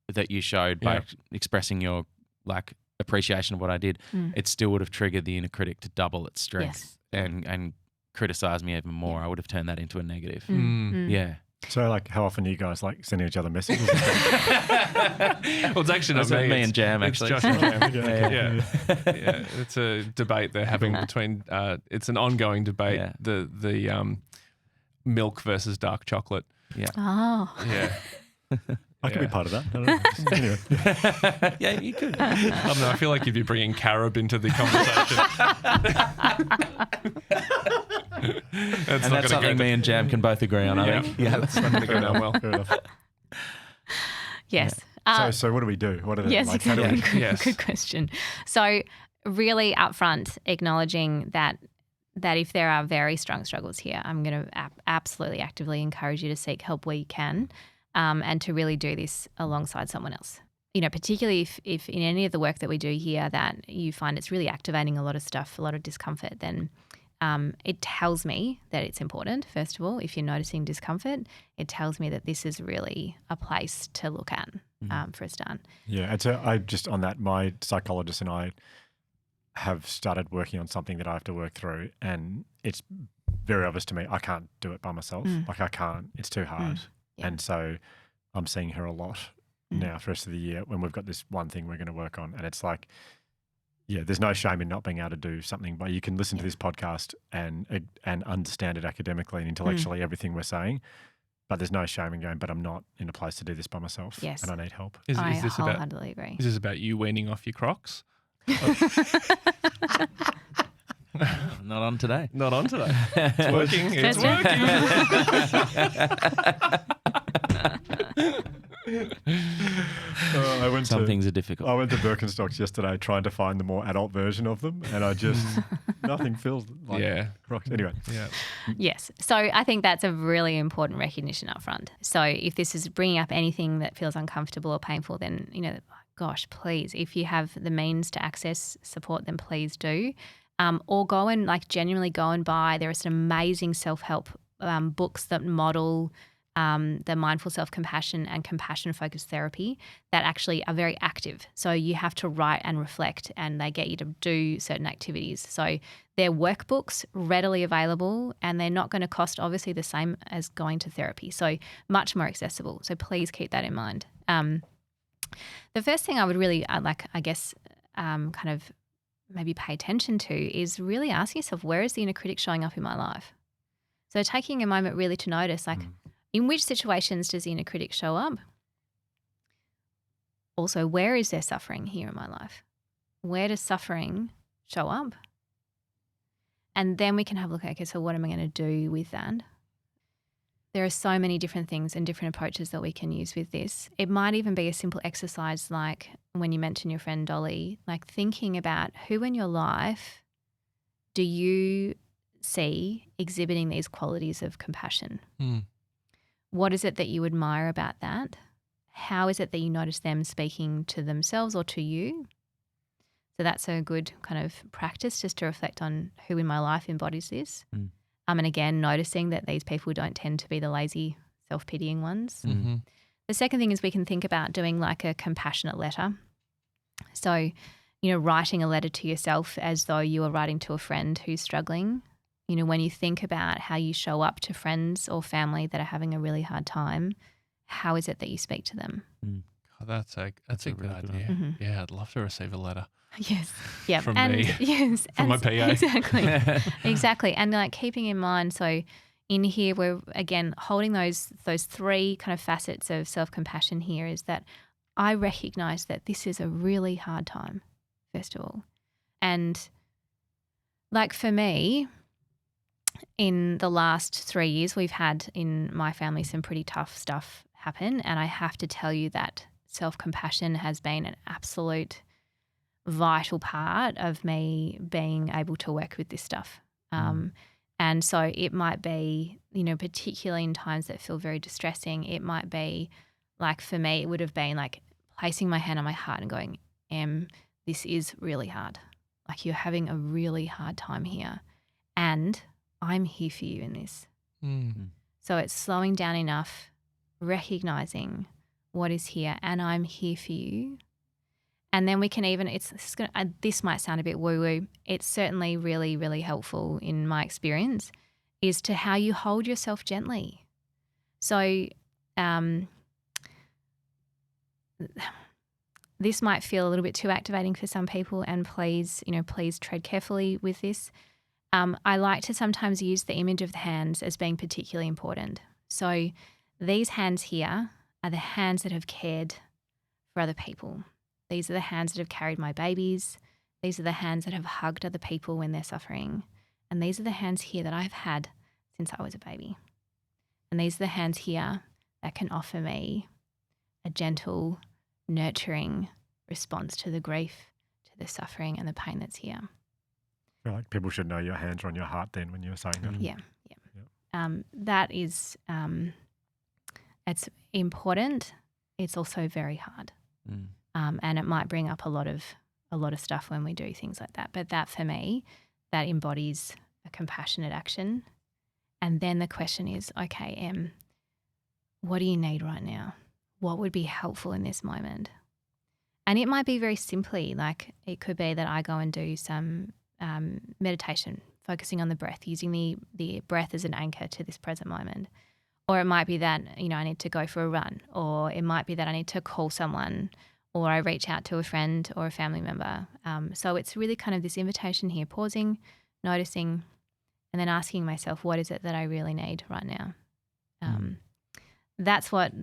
[SPEAKER 5] that you showed by expressing your like appreciation of what I did. It still would have triggered the inner critic to double its strength and criticize me even more. I would have turned that into a negative. Yeah.
[SPEAKER 4] So, like, how often are you guys like sending each other messages?
[SPEAKER 3] Well, it's actually not me.
[SPEAKER 5] Me and Jam, actually.
[SPEAKER 3] It's Josh and Jam. Yeah. It's a debate they're having between. It's an ongoing debate.
[SPEAKER 5] Yeah.
[SPEAKER 3] The milk versus dark chocolate.
[SPEAKER 5] Yeah.
[SPEAKER 1] Oh.
[SPEAKER 3] Yeah.
[SPEAKER 4] I could be part of that. I don't know. Anyway.
[SPEAKER 5] Yeah, you could.
[SPEAKER 3] I don't know. I feel like you'd be bringing carob into the conversation.
[SPEAKER 5] And that's something me and Jam can both agree on, I think.
[SPEAKER 3] Yeah, that's not going to go down well.
[SPEAKER 4] Fair enough.
[SPEAKER 1] Yes.
[SPEAKER 4] So what do we do? What are the,
[SPEAKER 1] Yes,
[SPEAKER 4] like, how do
[SPEAKER 1] exactly.
[SPEAKER 4] we,
[SPEAKER 3] Yes.
[SPEAKER 1] Good question. So really upfront acknowledging that if there are very strong struggles here, I'm going to absolutely actively encourage you to seek help where you can, and to really do this alongside someone else. Particularly if in any of the work that we do here that you find it's really activating a lot of stuff, a lot of discomfort, then it tells me that it's important, first of all. If you're noticing discomfort, it tells me that this is really a place to look at for a start.
[SPEAKER 4] Yeah, and so I just on that, my psychologist and I have started working on something that I have to work through, and it's very obvious to me I can't do it by myself. Like I can't, it's too hard.
[SPEAKER 1] Yeah.
[SPEAKER 4] And so I'm seeing her a lot now for the rest of the year when we've got this one thing we're going to work on. And it's like, yeah, there's no shame in not being able to do something, but you can listen to this podcast and understand it academically and intellectually, everything we're saying. But there's no shame in going, but I'm not in a place to do this by myself.
[SPEAKER 1] Yes.
[SPEAKER 4] And I need help.
[SPEAKER 3] Is
[SPEAKER 1] I
[SPEAKER 3] this about
[SPEAKER 1] wholeheartedly agree.
[SPEAKER 3] Is this about you weaning off your Crocs?
[SPEAKER 5] Not on today.
[SPEAKER 3] Not on today. It's working. It's
[SPEAKER 1] That's
[SPEAKER 3] working.
[SPEAKER 4] I went
[SPEAKER 5] Some
[SPEAKER 4] to,
[SPEAKER 5] things are difficult.
[SPEAKER 4] I went to Birkenstocks yesterday trying to find the more adult version of them, and I just nothing feels like
[SPEAKER 3] Yeah.
[SPEAKER 4] Crocs. Anyway,
[SPEAKER 3] Yeah.
[SPEAKER 1] Yes. So I think that's a really important recognition up front. So if this is bringing up anything that feels uncomfortable or painful, then, gosh, please, if you have the means to access support, then please do. Or go and genuinely go and buy. There are some amazing self-help books that model the mindful self-compassion and compassion-focused therapy that actually are very active. So you have to write and reflect, and they get you to do certain activities. So they're workbooks readily available, and they're not going to cost obviously the same as going to therapy. So much more accessible. So please keep that in mind. The first thing I would really kind of maybe pay attention to is really asking yourself, where is the inner critic showing up in my life? So taking a moment really to notice, in which situations does the inner critic show up? Also, where is there suffering here in my life? Where does suffering show up? And then we can have a look at, okay, so what am I going to do with that? There are so many different things and different approaches that we can use with this. It might even be a simple exercise like when you mentioned your friend Dolly, thinking about who in your life do you see exhibiting these qualities of compassion? What is it that you admire about that? How is it that you notice them speaking to themselves or to you? So that's a good kind of practice just to reflect on who in my life embodies this. And again, noticing that these people don't tend to be the lazy, self-pitying ones.
[SPEAKER 3] Mm-hmm.
[SPEAKER 1] The second thing is we can think about doing a compassionate letter. So, writing a letter to yourself as though you are writing to a friend who's struggling. When you think about how you show up to friends or family that are having a really hard time, how is it that you speak to them?
[SPEAKER 3] Oh, that's a good
[SPEAKER 5] really
[SPEAKER 3] idea.
[SPEAKER 5] good idea.
[SPEAKER 1] Mm-hmm.
[SPEAKER 3] Yeah, I'd love to receive a letter.
[SPEAKER 1] Yes. Yeah.
[SPEAKER 3] From
[SPEAKER 1] and
[SPEAKER 3] me.
[SPEAKER 1] yes.
[SPEAKER 3] From my PA.
[SPEAKER 1] Exactly. Exactly. And keeping in mind, so in here we're again holding those three kind of facets of self-compassion here is that I recognize that this is a really hard time, first of all. And for me, in the last 3 years, we've had in my family some pretty tough stuff happen. And I have to tell you that self-compassion has been an absolute vital part of me being able to work with this stuff. And so it might be, particularly in times that feel very distressing, it might be for me, it would have been placing my hand on my heart and going, this is really hard. You're having a really hard time here. And I'm here for you in this. So it's slowing down enough, recognizing what is here, and I'm here for you. And then we can even, this might sound a bit woo-woo, it's certainly really, really helpful in my experience, is to how you hold yourself gently. So this might feel a little bit too activating for some people, and please tread carefully with this. I like to sometimes use the image of the hands as being particularly important. So these hands here are the hands that have cared for other people. These are the hands that have carried my babies. These are the hands that have hugged other people when they're suffering. And these are the hands here that I've had since I was a baby. And these are the hands here that can offer me a gentle, nurturing response to the grief, to the suffering and the pain that's here.
[SPEAKER 4] I feel like people should know your hands are on your heart then when you're saying that.
[SPEAKER 1] Yeah. That is, it's important. It's also very hard. And it might bring up a lot of stuff when we do things like that. But that for me, that embodies a compassionate action. And then the question is, okay, Em, what do you need right now? What would be helpful in this moment? And it might be very simply, like it could be that I go and do some meditation, focusing on the breath, using the breath as an anchor to this present moment. Or it might be that, I need to go for a run, or it might be that I need to call someone, or I reach out to a friend or a family member. So it's really kind of this invitation here, pausing, noticing, and then asking myself, what is it that I really need right now? That's what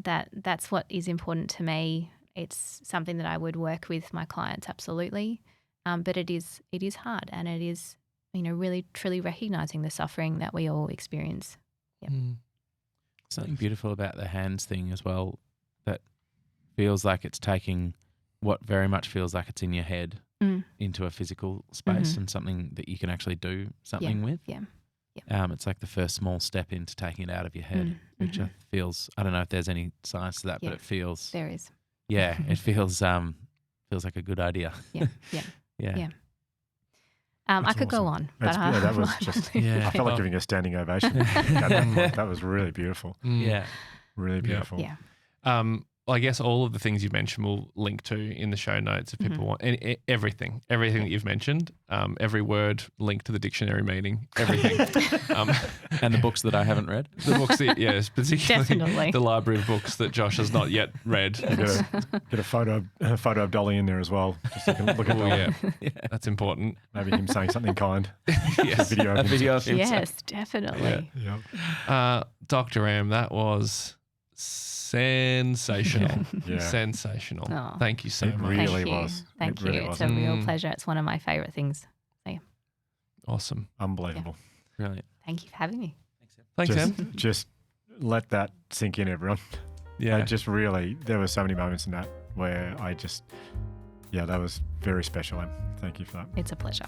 [SPEAKER 1] is important to me. It's something that I would work with my clients, absolutely. But it is hard, and it is, really truly recognizing the suffering that we all experience. Yep.
[SPEAKER 5] Something beautiful about the hands thing as well, that feels like it's taking what very much feels like it's in your head into a physical space and something that you can actually do something with.
[SPEAKER 1] Yeah.
[SPEAKER 5] It's like the first small step into taking it out of your head, which feels, I don't know if there's any science to that, but it feels.
[SPEAKER 1] There is.
[SPEAKER 5] Yeah, it feels like a good idea.
[SPEAKER 1] Yeah. I could go on, but
[SPEAKER 4] that was just. I felt like giving a standing ovation. That was really beautiful.
[SPEAKER 5] Yeah,
[SPEAKER 4] really beautiful.
[SPEAKER 1] Yeah.
[SPEAKER 3] I guess all of the things you've mentioned we'll link to in the show notes if people want. And everything that you've mentioned, every word linked to the dictionary meaning, everything.
[SPEAKER 5] And the books that I haven't read.
[SPEAKER 3] The books, yes, particularly
[SPEAKER 1] Definitely.
[SPEAKER 3] the library of books that Josh has not yet read.
[SPEAKER 4] Get a photo of Dolly in there as well. Just so you can look at Dolly.
[SPEAKER 3] Yeah, that's important.
[SPEAKER 4] Maybe him saying something kind.
[SPEAKER 3] Yes.
[SPEAKER 4] A video of him.
[SPEAKER 1] Yes, definitely.
[SPEAKER 4] Yeah.
[SPEAKER 3] Dr. Am, that was sensational.
[SPEAKER 4] Yeah.
[SPEAKER 3] Sensational.
[SPEAKER 1] Oh.
[SPEAKER 3] Thank you so
[SPEAKER 4] It
[SPEAKER 3] much.
[SPEAKER 4] really
[SPEAKER 1] Thank you.
[SPEAKER 4] was.
[SPEAKER 1] Thank
[SPEAKER 4] It
[SPEAKER 1] you.
[SPEAKER 4] really
[SPEAKER 1] It's
[SPEAKER 4] was.
[SPEAKER 1] a real pleasure. It's one of my favourite things.
[SPEAKER 3] Awesome.
[SPEAKER 4] Unbelievable.
[SPEAKER 5] Brilliant.
[SPEAKER 1] Thank you for having me.
[SPEAKER 3] Thanks, Em.
[SPEAKER 4] Just let that sink in, everyone.
[SPEAKER 3] Yeah.
[SPEAKER 4] There were so many moments in that where that was very special, Em. Thank you for that.
[SPEAKER 1] It's a pleasure.